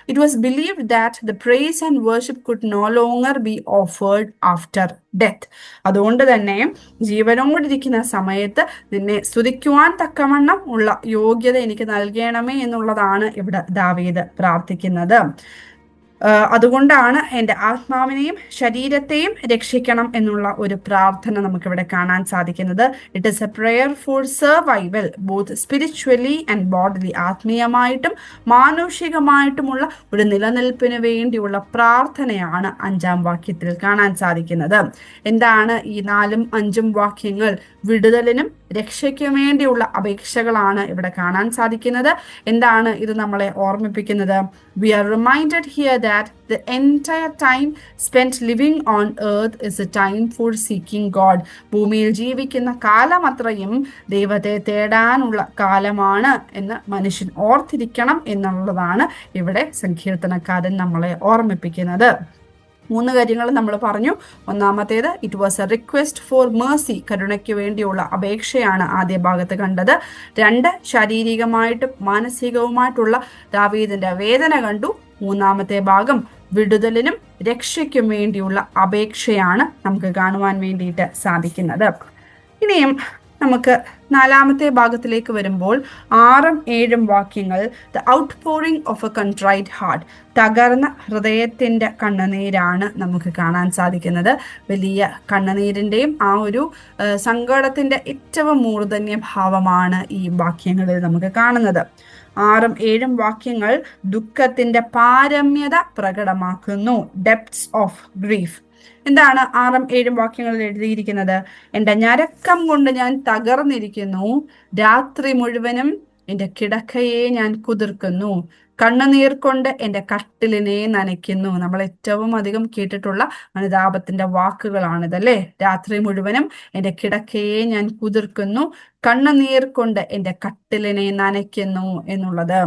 it was believed that the praise and worship could no longer be offered after death. അതുകൊണ്ട് തന്നെ ജീവനോടിരിക്കുന്ന സമയത്ത് നിന്നെ സ്തുതിക്കുവാൻ തക്കവണ്ണം ഉള്ള യോഗ്യത എനിക്ക് നൽകണമേ എന്നുള്ളതാണ് ഇവിടെ ദാവീദ് പ്രാർത്ഥിക്കുന്നത്. അതുകൊണ്ടാണ് എൻ്റെ ആത്മാവിനെയും ശരീരത്തെയും രക്ഷിക്കണം എന്നുള്ള ഒരു പ്രാർത്ഥന നമുക്കിവിടെ കാണാൻ സാധിക്കുന്നത്. It is a prayer for survival both spiritually and bodily. ആത്മീയമായിട്ടും മാനുഷികമായിട്ടുമുള്ള ഒരു നിലനിൽപ്പിന് വേണ്ടിയുള്ള പ്രാർത്ഥനയാണ് 5-ാം വാക്യത്തിൽ കാണാൻ സാധിക്കുന്നത്. എന്താണ് ഈ 4ഉം 5ഉം വാക്യങ്ങൾ? വിടുതലിനും രക്ഷയ്ക്കും വേണ്ടിയുള്ള അപേക്ഷകളാണ് ഇവിടെ കാണാൻ സാധിക്കുന്നത്. എന്താണ് ഇത് നമ്മളെ ഓർമ്മിപ്പിക്കുന്നത്? We are reminded here that the entire time spent living on earth is a time for seeking God. ഭൂമിയിൽ ജീവിക്കുന്ന കാലം അത്രയും ദൈവത്തെ തേടാനുള്ള കാലമാണ് എന്ന് മനുഷ്യൻ ഓർത്തിരിക്കണം എന്നുള്ളതാണ് ഇവിടെ സങ്കീർത്തനക്കാരൻ നമ്മളെ ഓർമ്മിപ്പിക്കുന്നത്. 3 കാര്യങ്ങൾ നമ്മൾ പറഞ്ഞു. ഒന്നാമത്തേത്, it was A request for Mercy, കരുണയ്ക്ക് വേണ്ടിയുള്ള അപേക്ഷയാണ് ആദ്യ ഭാഗത്ത് കണ്ടത്. 2, ശാരീരികമായിട്ടും മാനസികവുമായിട്ടുള്ള ദാവീദിന്റെ വേദന കണ്ടു. 3-ാമത്തെ ഭാഗം വിടുതലിനും രക്ഷയ്ക്കും വേണ്ടിയുള്ള അപേക്ഷയാണ് നമുക്ക് കാണുവാൻ വേണ്ടിയിട്ട് സാധിക്കുന്നത്. ഇനിയും നമുക്ക് 4-ാമത്തെ ഭാഗത്തിലേക്ക് വരുമ്പോൾ 6ഉം 7ഉം വാക്യങ്ങൾ the out pouring of A contrite heart, തകർന്ന ഹൃദയത്തിൻ്റെ കണ്ണുനീരാണ് നമുക്ക് കാണാൻ സാധിക്കുന്നത്. വലിയ കണ്ണുനീരിൻ്റെയും ആ ഒരു സങ്കടത്തിൻ്റെ ഏറ്റവും മൂർധന്യ ഭാവമാണ് ഈ വാക്യങ്ങളിൽ നമുക്ക് കാണുന്നത്. 6ഉം 7ഉം വാക്യങ്ങൾ ദുഃഖത്തിൻ്റെ പാരമ്യത പ്രകടമാക്കുന്നു. Depths of grief. എന്താണ് 6ഉം 7ഉം വാക്യങ്ങളിൽ എഴുതിയിരിക്കുന്നത്? എൻ്റെ ഞരക്കം കൊണ്ട് ഞാൻ തകർന്നിരിക്കുന്നു, രാത്രി മുഴുവനും എൻ്റെ കിടക്കയെ ഞാൻ കുതിർക്കുന്നു, കണ്ണുനീർ കൊണ്ട് എൻ്റെ കട്ടിലിനെ നനയ്ക്കുന്നു. നമ്മൾ ഏറ്റവും അധികം കേട്ടിട്ടുള്ള അനുതാപത്തിന്റെ വാക്കുകളാണിതല്ലേ. രാത്രി മുഴുവനും എൻ്റെ കിടക്കയെ ഞാൻ കുതിർക്കുന്നു, കണ്ണുനീർ കൊണ്ട് എൻ്റെ കട്ടിലിനെ നനയ്ക്കുന്നു എന്നുള്ളത്.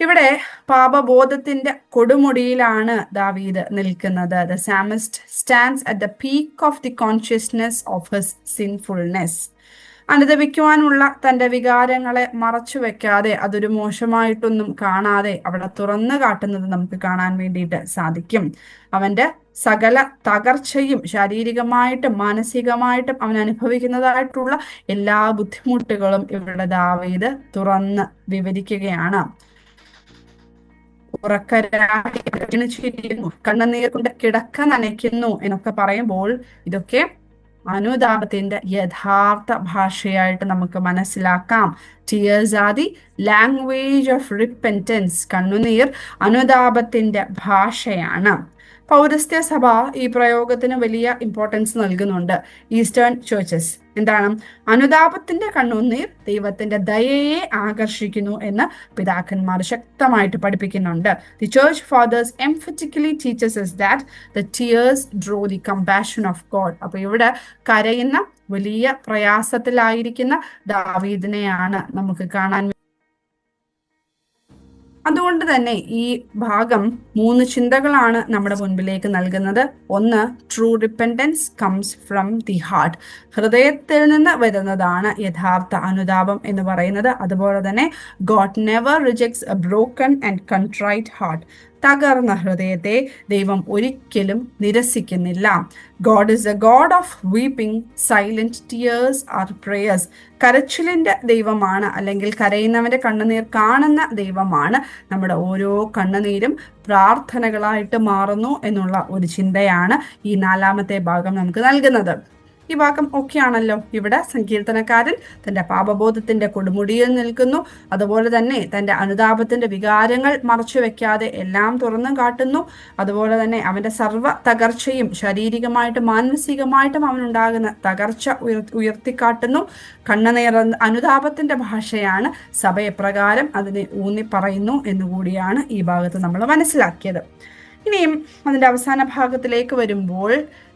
ഇവിടെ പാപബോധത്തിന്റെ കൊടുമുടിയിലാണ് ദാവീദ് നിൽക്കുന്നത്. The psalmist stands at the peak of the consciousness of his sinfulness. അനുദപിക്കുവാനുള്ള തൻ്റെ വികാരങ്ങളെ മറച്ചു വെക്കാതെ, അതൊരു മോശമായിട്ടൊന്നും കാണാതെ അവിടെ തുറന്നു കാട്ടുന്നത് നമുക്ക് കാണാൻ വേണ്ടിയിട്ട് സാധിക്കും. അവന്റെ സകല തകർച്ചയും ശാരീരികമായിട്ടും മാനസികമായിട്ടും അവൻ അനുഭവിക്കുന്നതായിട്ടുള്ള എല്ലാ ബുദ്ധിമുട്ടുകളും ഇവിടെ ദാവീദ് തുറന്ന് വിവരിക്കുകയാണ്. കണ്ണുനീർ കൊണ്ട് കിടക്ക നനയ്ക്കുന്നു എന്നൊക്കെ പറയുമ്പോൾ ഇതൊക്കെ അനുതാപത്തിന്റെ യഥാർത്ഥ ഭാഷയായിട്ട് നമുക്ക് മനസ്സിലാക്കാം. Tears are the language of repentance. കണ്ണുനീർ അനുതാപത്തിന്റെ ഭാഷയാണ്. പൗരസ്ത്യ സഭ ഈ പ്രയോഗത്തിന് വലിയ ഇമ്പോർട്ടൻസ് നൽകുന്നുണ്ട്. ഈസ്റ്റേൺ ചേർച്ചസ് എന്താണ്? അനുതാപത്തിന്റെ കണ്ണുനീർ ദൈവത്തിന്റെ ദയയെ ആകർഷിക്കുന്നു എന്ന് പിതാക്കന്മാർ ശക്തമായിട്ട് പഠിപ്പിക്കുന്നുണ്ട്. The church fathers emphatically teaches us that the tears draw the compassion of God. അപ്പൊ ഇവിടെ കരയുന്ന വലിയ പ്രയാസത്തിലായിരിക്കുന്ന ദാവീദിനെയാണ് നമുക്ക് കാണാൻ. അതുകൊണ്ട് തന്നെ ഈ ഭാഗം 3 ചിന്തകളാണ് നമ്മുടെ മുൻപിലേക്ക് നൽകുന്നത്. ഒന്ന്, true repentance comes from the heart. ഹൃദയത്തിൽ നിന്ന് വരുന്നതാണ് യഥാർത്ഥ അനുതാപം എന്ന് പറയുന്നത്. അതുപോലെ തന്നെ God never rejects a broken and contrite heart. തകർന്ന ഹൃദയത്തെ ദൈവം ഒരിക്കലും നിരസിക്കുന്നില്ല. God is a God of weeping, silent tears are prayers. കരച്ചിലിന്റെ ദൈവമാണ്, അല്ലെങ്കിൽ കരയുന്നവന്റെ കണ്ണുനീർ കാണുന്ന ദൈവമാണ്. നമ്മുടെ ഓരോ കണ്ണുനീരും പ്രാർത്ഥനകളായിട്ട് മാറുന്നു എന്നുള്ള ഒരു ചിന്തയാണ് ഈ 4ാമത്തെ ഭാഗം നമുക്ക് നൽകുന്നത്. ഈ ഭാഗം ഒക്കെയാണല്ലോ. ഇവിടെ സങ്കീർത്തനക്കാരൻ തന്റെ പാപബോധത്തിന്റെ കൊടുമുടിയിൽ നിൽക്കുന്നു. അതുപോലെ തന്നെ തന്റെ അനുതാപത്തിന്റെ വികാരങ്ങൾ മറച്ചു വെക്കാതെ എല്ലാം തുറന്നു കാട്ടുന്നു. അതുപോലെ തന്നെ അവന്റെ സർവ്വ തകർച്ചയും ശാരീരികമായിട്ടും മാനസികമായിട്ടും അവനുണ്ടാകുന്ന തകർച്ച ഉയർത്തിക്കാട്ടുന്നു. കണ്ണുനീർ അനുതാപത്തിന്റെ ഭാഷയാണ്. സഭ എപ്രകാരം അതിനെ ഊന്നി പറയുന്നു എന്നുകൂടിയാണ് ഈ ഭാഗത്ത് നമ്മൾ മനസ്സിലാക്കിയത്. ഇനിയും അതിൻ്റെ അവസാന ഭാഗത്തിലേക്ക് വരുമ്പോൾ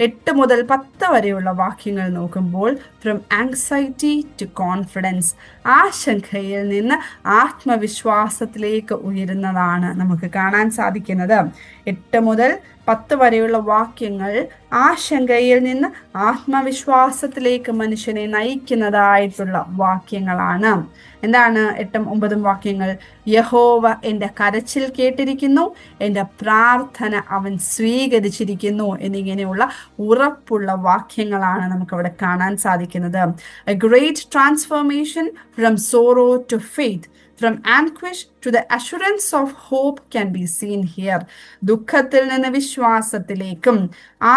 8 മുതൽ 10 വരെയുള്ള വാക്യങ്ങൾ നോക്കുമ്പോൾ, ഫ്രം ആങ്സൈറ്റി ടു കോൺഫിഡൻസ്, ആശങ്കയിൽ നിന്ന് ആത്മവിശ്വാസത്തിലേക്ക് ഉയരുന്നതാണ് നമുക്ക് കാണാൻ സാധിക്കുന്നത്. 8 മുതൽ 10 വരെയുള്ള വാക്യങ്ങൾ ആശങ്കയിൽ നിന്ന് ആത്മവിശ്വാസത്തിലേക്ക് മനുഷ്യനെ നയിക്കുന്നതായിട്ടുള്ള വാക്യങ്ങളാണ്. എന്താണ് 8ഉം 9ഉം വാക്യങ്ങൾ? യഹോവ എൻ്റെ കരച്ചിൽ കേട്ടിരിക്കുന്നു, എൻ്റെ പ്രാർത്ഥന അവൻ സ്വീകരിച്ചിരിക്കുന്നു എന്നിങ്ങനെയുള്ള ഉറപ്പുള്ള വാക്യങ്ങളാണ് നമുക്കവിടെ കാണാൻ സാധിക്കുന്നത്. A great transformation from sorrow to faith, from anguish to the assurance of hope can be seen here. ദുഃഖത്തിൽ നിന്ന് വിശ്വാസത്തിലേക്കും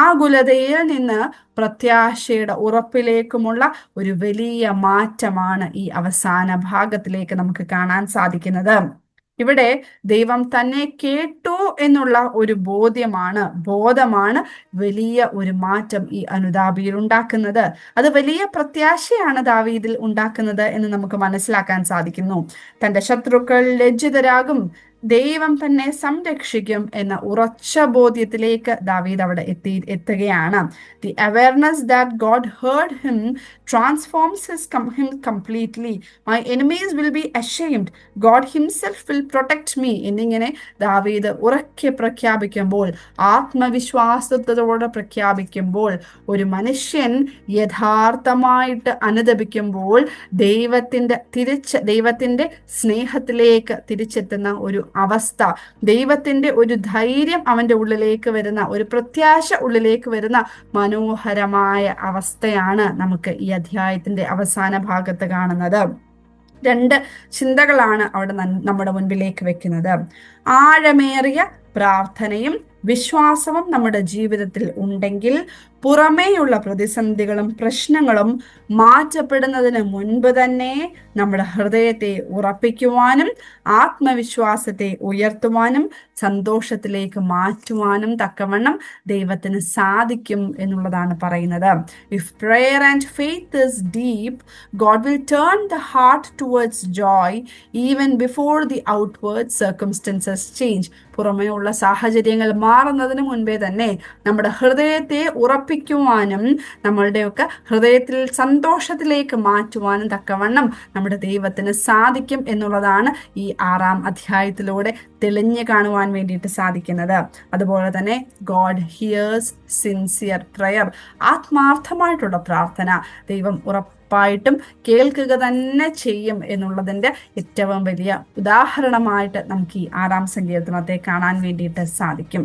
ആകുലതയിൽ നിന്ന് പ്രത്യാശയുടെ ഉറപ്പിലേക്കുമുള്ള ഒരു വലിയ മാറ്റമാണ് ഈ അവസാന ഭാഗത്തിലേക്ക് നമുക്ക് കാണാൻ സാധിക്കുന്നത്. ഇവിടെ ദൈവം തന്നെ കേട്ടു എന്നുള്ള ഒരു ബോധമാണ് വലിയ ഒരു മാറ്റം ഈ അനുതാപിയിൽ ഉണ്ടാക്കുന്നത്. അത് വലിയ പ്രത്യാശയാണ് ദാവീദിൽ ഉണ്ടാക്കുന്നത് എന്ന് നമുക്ക് മനസ്സിലാക്കാൻ സാധിക്കുന്നു. തന്റെ ശത്രുക്കൾ ലജ്ജിതരാകും, ദൈവം തന്നെ സംരക്ഷിക്കും എന്ന ഉറച്ച ബോധ്യത്തിലേക്ക് ദാവീദ് അവിടെ എത്തുകയാണ്. The awareness that God heard him transforms him completely. My enemies will be ashamed, God himself will protect me എന്നിങ്ങനെ ദാവീദ് ഉറക്കെ പ്രഖ്യാപിക്കുമ്പോൾ, ആത്മവിശ്വാസത്തോടെ പ്രഖ്യാപിക്കുമ്പോൾ, ഒരു മനുഷ്യൻ യഥാർത്ഥമായിട്ട് അനുദപിക്കുമ്പോൾ ദൈവത്തിന്റെ സ്നേഹത്തിലേക്ക് തിരിച്ചെത്തുന്ന ഒരു അവസ്ഥ, ദൈവത്തിന്റെ ഒരു ധൈര്യം അവന്റെ ഉള്ളിലേക്ക് വരുന്ന, ഒരു പ്രത്യാശ ഉള്ളിലേക്ക് വരുന്ന മനോഹരമായ അവസ്ഥയാണ് നമുക്ക് ഈ അധ്യായത്തിന്റെ അവസാന ഭാഗത്ത് കാണുന്നത്. 2 ചിന്തകളാണ് അവിടെ നമ്മുടെ മുൻപിലേക്ക് വെക്കുന്നത്. ആഴമേറിയ പ്രാർത്ഥനയും വിശ്വാസവും നമ്മുടെ ജീവിതത്തിൽ ഉണ്ടെങ്കിൽ പുറമേയുള്ള പ്രതിസന്ധികളും പ്രശ്നങ്ങളും മാറ്റപ്പെടുന്നതിന് മുൻപ് തന്നെ നമ്മുടെ ഹൃദയത്തെ ഉറപ്പിക്കുവാനും ആത്മവിശ്വാസത്തെ ഉയർത്തുവാനും സന്തോഷത്തിലേക്ക് മാറ്റുവാനും തക്കവണ്ണം ദൈവത്തിന് സാധിക്കും എന്നുള്ളതാണ് പറയുന്നത്. If prayer and faith is deep, God will turn the heart towards Joy even before the outward circumstances change. പുറമേ ഉള്ള സാഹചര്യങ്ങൾ മാറുന്നതിന് മുൻപേ തന്നെ നമ്മുടെ ഹൃദയത്തെ ഉറപ്പിക്കുവാനും നമ്മളുടെയൊക്കെ ഹൃദയത്തിൽ സന്തോഷത്തിലേക്ക് മാറ്റുവാനും തക്കവണ്ണം നമ്മുടെ ദൈവത്തിന് സാധിക്കും എന്നുള്ളതാണ് ഈ 6ാം അധ്യായത്തിലൂടെ തെളിഞ്ഞു കാണുവാൻ വേണ്ടിയിട്ട് സാധിക്കുന്നത്. അതുപോലെ തന്നെ ഗോഡ് ഹിയേഴ്സ് സിൻസിയർ പ്രയർ, ആത്മാർത്ഥമായിട്ടുള്ള പ്രാർത്ഥന ദൈവം ഉറപ്പായിട്ടും കേൾക്കുക തന്നെ ചെയ്യും എന്നുള്ളതിൻ്റെ ഏറ്റവും വലിയ ഉദാഹരണമായിട്ട് നമുക്ക് ഈ 6ാം സങ്കീർത്തനത്തെ കാണാൻ വേണ്ടിയിട്ട് സാധിക്കും.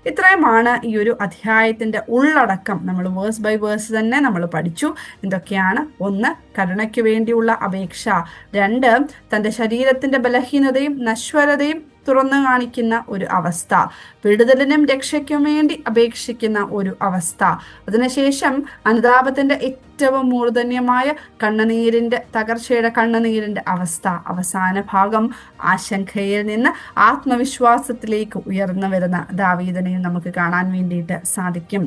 ഇത്രയുമാണ് ഈ ഒരു അധ്യായത്തിന്റെ ഉള്ളടക്കം. നമ്മൾ വേഴ്സ് ബൈ വേഴ്സ് തന്നെ നമ്മൾ പഠിച്ചു. എന്തൊക്കെയാണ്? 1, കരുണയ്ക്ക് വേണ്ടിയുള്ള അപേക്ഷ. 2, തൻ്റെ ശരീരത്തിന്റെ ബലഹീനതയും നശ്വരതയും തുറന്നു കാണിക്കുന്ന ഒരു അവസ്ഥ, വിടുതലിനും രക്ഷയ്ക്കും വേണ്ടി അപേക്ഷിക്കുന്ന ഒരു അവസ്ഥ, അതിനുശേഷം അനുതാപത്തിന്റെ ഏറ്റവും മൂർധന്യമായ തകർച്ചയുടെ കണ്ണുനീരിന്റെ അവസ്ഥ, അവസാന ഭാഗം ആശങ്കയിൽ നിന്ന് ആത്മവിശ്വാസത്തിലേക്ക് ഉയർന്നു വരുന്ന ദാവീദിനെയും നമുക്ക് കാണാൻ വേണ്ടിയിട്ട് സാധിക്കും.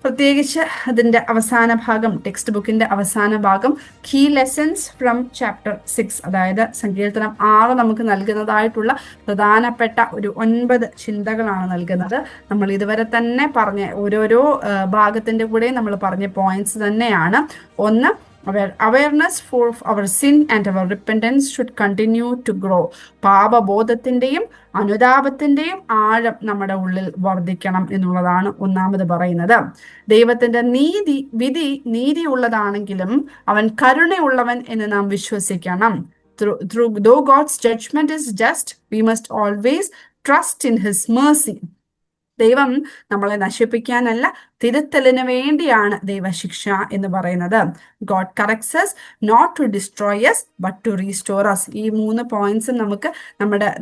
പ്രത്യേകിച്ച് അതിൻ്റെ അവസാന ഭാഗം, ടെക്സ്റ്റ് ബുക്കിന്റെ അവസാന ഭാഗം കീ ലെസൺസ് ഫ്രം ചാപ്റ്റർ 6, അതായത് സങ്കീർത്തനം 6 നമുക്ക് നൽകുന്നതായിട്ടുള്ള പ്രധാനപ്പെട്ട ഒരു 9 ചിന്തകളാണ് നൽകുന്നത്. നമ്മൾ ഇതുവരെ തന്നെ പറഞ്ഞ ഓരോരോ ഭാഗത്തിന്റെ കൂടെ നമ്മൾ പറഞ്ഞ പോയിന്റ്സ് തന്നെയാണ്. ഒന്ന്, awareness for our sin and our repentance should continue to grow. പാപബോധത്തിന്റെയും അനുതാപത്തിന്റെയും ആഴം നമ്മുടെ ഉള്ളിൽ വർദ്ധിക്കണം എന്നുള്ളതാണ് ഒന്നാമത് പറയുന്നത്. ദൈവത്തിന്റെ വിധി നീതിയുള്ളതാണെങ്കിലും അവൻ കരുണയുള്ളവൻ എന്ന് നാം വിശ്വസിക്കണം. Though God's judgment is just, we must always trust in his mercy. ദൈവം നമ്മളെ നശിപ്പിക്കാനല്ല, തിരുത്തലിന് വേണ്ടിയാണ് ദൈവശിക്ഷ എന്ന് പറയുന്നത്. God corrects us not to destroy us but to restore us. ഈ 3 പോയിന്റ്സും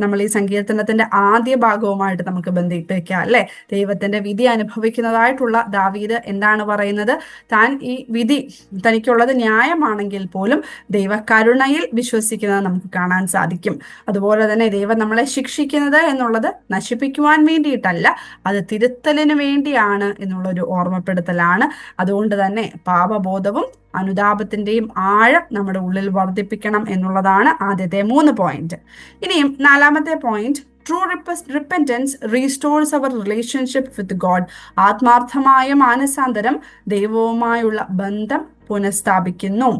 നമ്മൾ ഈ സങ്കീർത്തനത്തിന്റെ ആദ്യ ഭാഗവുമായിട്ട് നമുക്ക് ബന്ധിപ്പിക്കാം അല്ലെ. ദൈവത്തിന്റെ വിധി അനുഭവിക്കുന്നതായിട്ടുള്ള ദാവീദ് എന്താണ് പറയുന്നത്? താൻ ഈ വിധി തനിക്കുള്ളത് ന്യായമാണെങ്കിൽ പോലും ദൈവ കരുണയിൽ വിശ്വസിക്കുന്നത് നമുക്ക് കാണാൻ സാധിക്കും. അതുപോലെ തന്നെ ദൈവം നമ്മളെ ശിക്ഷിക്കുന്നത് എന്നുള്ളത് നശിപ്പിക്കുവാൻ വേണ്ടിയിട്ടല്ല, അത് തിരുത്തലിന് വേണ്ടിയാണ് എന്നുള്ളൊരു ഓർമ്മപ്പെടുത്തലാണ്. അതുകൊണ്ട് തന്നെ പാപബോധവും അനുതാപത്തിന്റെയും ആഴം നമ്മുടെ ഉള്ളിൽ വർദ്ധിപ്പിക്കണം എന്നുള്ളതാണ് ആദ്യത്തെ 3 പോയിന്റ്. ഇനിയും 4ാമത്തെ point, true repentance restores our relationship with God. ആത്മാർത്ഥമായ മാനസാന്തരം ദൈവവുമായുള്ള ബന്ധം പുനഃസ്ഥാപിക്കുന്നു.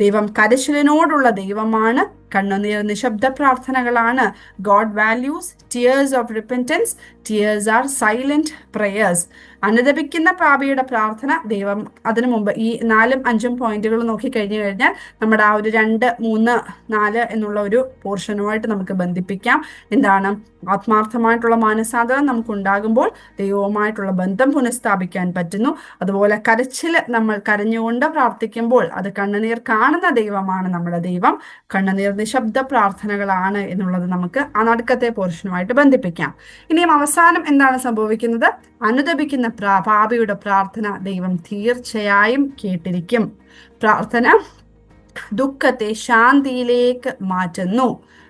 ദൈവം കരച്ചിലിനോടുള്ള ദൈവമാണ്, കണ്ണുനീർ നിശബ്ദ പ്രാർത്ഥനകളാണ്. God values tears of repentance, tears are silent prayers. അനുദപിക്കുന്ന പാപിയുടെ പ്രാർത്ഥന ദൈവം, അതിനു മുമ്പ് ഈ 4ഉം 5ഉം പോയിന്റുകൾ നോക്കിക്കഴിഞ്ഞു കഴിഞ്ഞാൽ നമ്മുടെ ആ ഒരു 2, 3, 4 എന്നുള്ള ഒരു പോർഷനുമായിട്ട് നമുക്ക് ബന്ധിപ്പിക്കാം. എന്താണ്? ആത്മാർത്ഥമായിട്ടുള്ള മാനസാന്തരം നമുക്ക് ഉണ്ടാകുമ്പോൾ ദൈവവുമായിട്ടുള്ള ബന്ധം പുനഃസ്ഥാപിക്കാൻ പറ്റുന്നു. അതുപോലെ കരച്ചില് നമ്മൾ കരഞ്ഞുകൊണ്ട് പ്രാർത്ഥിക്കുമ്പോൾ അത് കണ്ണുനീർ കാണുന്ന ദൈവമാണ് നമ്മുടെ ദൈവം. കണ്ണുനീർ നിശബ്ദ പ്രാർത്ഥനകളാണ് എന്നുള്ളത് നമുക്ക് ആ നടുക്കത്തെ പോർഷനുമായിട്ട് ബന്ധിപ്പിക്കാം. ഇനിയും അവസാനം എന്താണ് സംഭവിക്കുന്നത്? അനുദപിക്കുന്ന പാപിയുടെ പ്രാർത്ഥന ദൈവം തീർച്ചയായും കേട്ടിരിക്കും. പ്രാർത്ഥന ദുഃഖത്തെ ശാന്തിയിലേക്ക് മാറ്റുന്നു.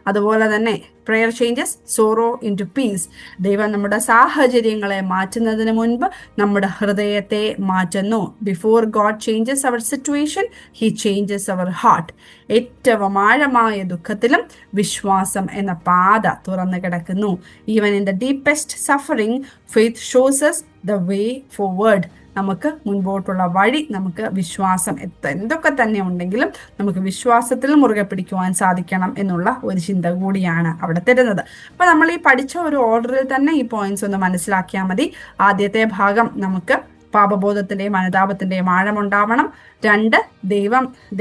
അതുപോലെ തന്നെ prayer changes sorrow into peace. ദൈവം നമ്മുടെ സാഹചര്യങ്ങളെ മാറ്റുന്നതിന് മുൻപ് നമ്മുടെ ഹൃദയത്തെ മാറ്റുന്നു. Before God changes our situation, he changes our heart. ഏറ്റവും ആഴമായ ദുഃഖത്തിലും വിശ്വാസം എന്ന പാത തുറന്നു കിടക്കുന്നു. Even in the deepest suffering, faith shows us the way forward. നമുക്ക് മുൻപോട്ടുള്ള വഴി, നമുക്ക് വിശ്വാസം എന്തൊക്കെ തന്നെ ഉണ്ടെങ്കിലും നമുക്ക് വിശ്വാസത്തിൽ മുറുകെ പിടിക്കുവാൻ സാധിക്കണം എന്നുള്ള ഒരു ചിന്ത കൂടിയാണ് അവിടെ തരുന്നത്. അപ്പൊ നമ്മൾ ഈ പഠിച്ച ഒരു ഓർഡറിൽ തന്നെ ഈ പോയിന്റ്സ് ഒന്ന് മനസ്സിലാക്കിയാൽ മതി. ആദ്യത്തെ ഭാഗം നമുക്ക് പാപബോധത്തിന്റെയും അനുതാപത്തിന്റെയും ആഴമുണ്ടാവണം. 2,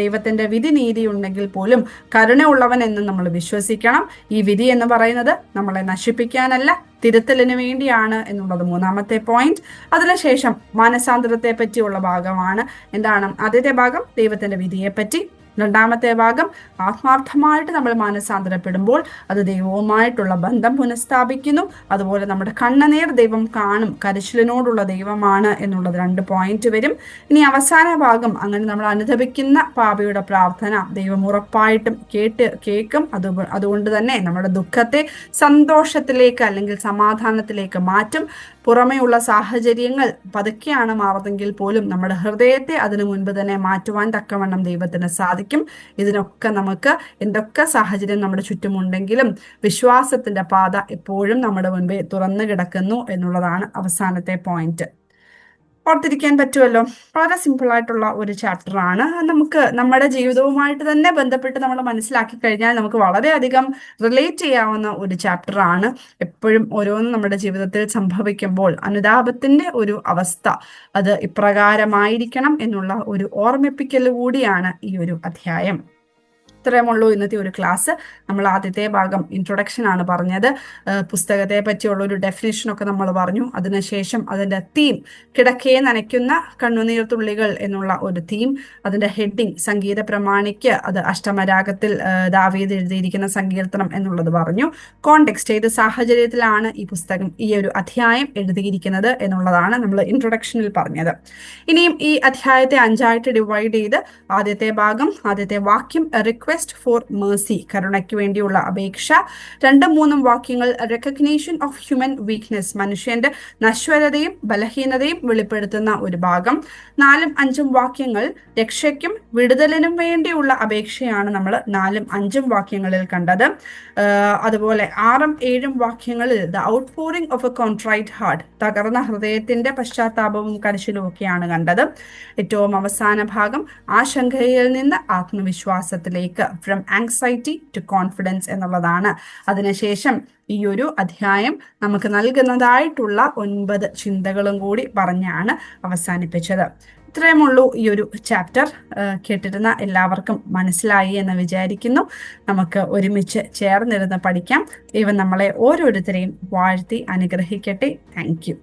ദൈവത്തിന്റെ വിധി നീതി ഉണ്ടെങ്കിൽ പോലും കരുണയുള്ളവൻ എന്ന് നമ്മൾ വിശ്വസിക്കണം. ഈ വിധി എന്ന് പറയുന്നത് നമ്മളെ നശിപ്പിക്കാനല്ല, തിരുത്തലിന് വേണ്ടിയാണ് എന്നുള്ളത് 3ാമത്തെ പോയിന്റ്. അതിനുശേഷം മാനസാന്തരത്തെ പറ്റിയുള്ള ഭാഗമാണ്. എന്താണ്? ആദ്യത്തെ ഭാഗം ദൈവത്തിന്റെ വിധിയെ പറ്റി, 2ാമത്തെ ഭാഗം ആത്മാർത്ഥമായിട്ട് നമ്മൾ മാനസാന്തരപ്പെടുമ്പോൾ അത് ദൈവവുമായിട്ടുള്ള ബന്ധം പുനഃസ്ഥാപിക്കുന്നു. അതുപോലെ നമ്മുടെ കണ്ണുനീർ ദൈവം കാണും, കരച്ചിലിനോടുള്ള ദൈവമാണ് എന്നുള്ളത് 2 പോയിന്റ് വരും. ഇനി അവസാന ഭാഗം, അങ്ങനെ നമ്മൾ അനുദപിക്കുന്ന പാപിയുടെ പ്രാർത്ഥന ദൈവം ഉറപ്പായിട്ടും കേൾക്കും. അതുകൊണ്ട് തന്നെ നമ്മുടെ ദുഃഖത്തെ സന്തോഷത്തിലേക്ക് അല്ലെങ്കിൽ സമാധാനത്തിലേക്ക് മാറ്റും. പുറമെയുള്ള സാഹചര്യങ്ങൾ പതുക്കെയാണ് മാറുന്നെങ്കിൽ പോലും നമ്മുടെ ഹൃദയത്തെ അതിനു മുൻപ് തന്നെ മാറ്റുവാൻ തക്കവണ്ണം ദൈവത്തിന് സാധിക്കും. ഇതിനൊക്കെ നമുക്ക് എന്തൊക്കെ സാഹചര്യം നമ്മുടെ ചുറ്റുമുണ്ടെങ്കിലും വിശ്വാസത്തിന്റെ പാത എപ്പോഴും നമ്മുടെ മുൻപേ തുറന്നു കിടക്കുന്നു എന്നുള്ളതാണ് അവസാനത്തെ പോയിന്റ്. ഓർത്തിരിക്കാൻ പറ്റുമല്ലോ. വളരെ സിമ്പിൾ ആയിട്ടുള്ള ഒരു ചാപ്റ്ററാണ്. നമുക്ക് നമ്മുടെ ജീവിതവുമായിട്ട് തന്നെ ബന്ധപ്പെട്ട് നമ്മൾ മനസ്സിലാക്കി കഴിഞ്ഞാൽ നമുക്ക് വളരെയധികം റിലേറ്റ് ചെയ്യാവുന്ന ഒരു ചാപ്റ്ററാണ്. എപ്പോഴും ഓരോന്നും നമ്മുടെ ജീവിതത്തിൽ സംഭവിക്കുമ്പോൾ അനുതാപത്തിന്റെ ഒരു അവസ്ഥ അത് ഇപ്രകാരമായിരിക്കണം എന്നുള്ള ഒരു ഓർമ്മിപ്പിക്കൽ കൂടിയാണ് ഈ ഒരു അധ്യായം. ഇത്രയുമുള്ളൂ ഇന്നത്തെ ഒരു ക്ലാസ്. നമ്മൾ ആദ്യത്തെ ഭാഗം ഇൻട്രൊഡക്ഷൻ ആണ് പറഞ്ഞത്. പുസ്തകത്തെ പറ്റിയുള്ള ഒരു ഡെഫിനേഷനൊക്കെ നമ്മൾ പറഞ്ഞു. അതിനുശേഷം അതിൻ്റെ തീം, കിടക്കയെ നനയ്ക്കുന്ന കണ്ണുനീർ തുള്ളികൾ എന്നുള്ള ഒരു തീം. അതിൻ്റെ ഹെഡിങ്, സംഗീത പ്രമാണിക്ക് അത് അഷ്ടമരാഗത്തിൽ ദാവീദ് എഴുതിയിരിക്കുന്ന സങ്കീർത്തനം എന്നുള്ളത് പറഞ്ഞു. കോണ്ടെക്സ്റ്റ്, ഏത് സാഹചര്യത്തിലാണ് ഈ പുസ്തകം, ഈ ഒരു അധ്യായം എഴുതിയിരിക്കുന്നത് എന്നുള്ളതാണ് നമ്മൾ ഇൻട്രൊഡക്ഷനിൽ പറഞ്ഞത്. ഇനിയും ഈ അധ്യായത്തെ 5ആയിട്ട് ഡിവൈഡ് ചെയ്ത് ആദ്യത്തെ ഭാഗം, ആദ്യത്തെ വാക്യം റിക്വസ്റ്റ് ഫോർ മേഴ്സി, കരുണയ്ക്ക് വേണ്ടിയുള്ള അപേക്ഷ. 2-3 വാക്യങ്ങൾ റെക്കഗ്നീഷൻ ഓഫ് ഹ്യൂമൻ വീക്ക്നെസ്, മനുഷ്യന്റെ നശ്വരതയും ബലഹീനതയും വെളിപ്പെടുത്തുന്ന ഒരു ഭാഗം. 4-5 വാക്യങ്ങൾ രക്ഷയ്ക്കും വിടുതലിനും വേണ്ടിയുള്ള അപേക്ഷയാണ് നമ്മൾ 4-5 വാക്യങ്ങളിൽ കണ്ടത്. അതുപോലെ 6-7 വാക്യങ്ങളിൽ the out pouring of a contrite heart, തകർന്ന ഹൃദയത്തിന്റെ പശ്ചാത്താപവും കരച്ചിലും ഒക്കെയാണ് കണ്ടത്. ഏറ്റവും അവസാന ഭാഗം ആശങ്കയിൽ നിന്ന് ആത്മവിശ്വാസത്തിലേക്ക്, ഫ്രം ആങ്സൈറ്റി ടു കോൺഫിഡൻസ് എന്നുള്ളതാണ്. അതിനുശേഷം ഈ ഒരു അധ്യായം നമുക്ക് നൽകുന്നതായിട്ടുള്ള 9 ചിന്തകളും കൂടി പറഞ്ഞാണ് അവസാനിപ്പിച്ചത്. ഇത്രയുമുള്ളൂ ഈ ഒരു ചാപ്റ്റർ. കേട്ടിരുന്ന എല്ലാവർക്കും മനസ്സിലായി എന്ന് വിചാരിക്കുന്നു. നമുക്ക് ഒരുമിച്ച് ചേർന്നിരുന്ന് പഠിക്കാം. ദൈവം നമ്മളെ ഓരോരുത്തരെയും വാഴ്ത്തി അനുഗ്രഹിക്കട്ടെ. Thank you.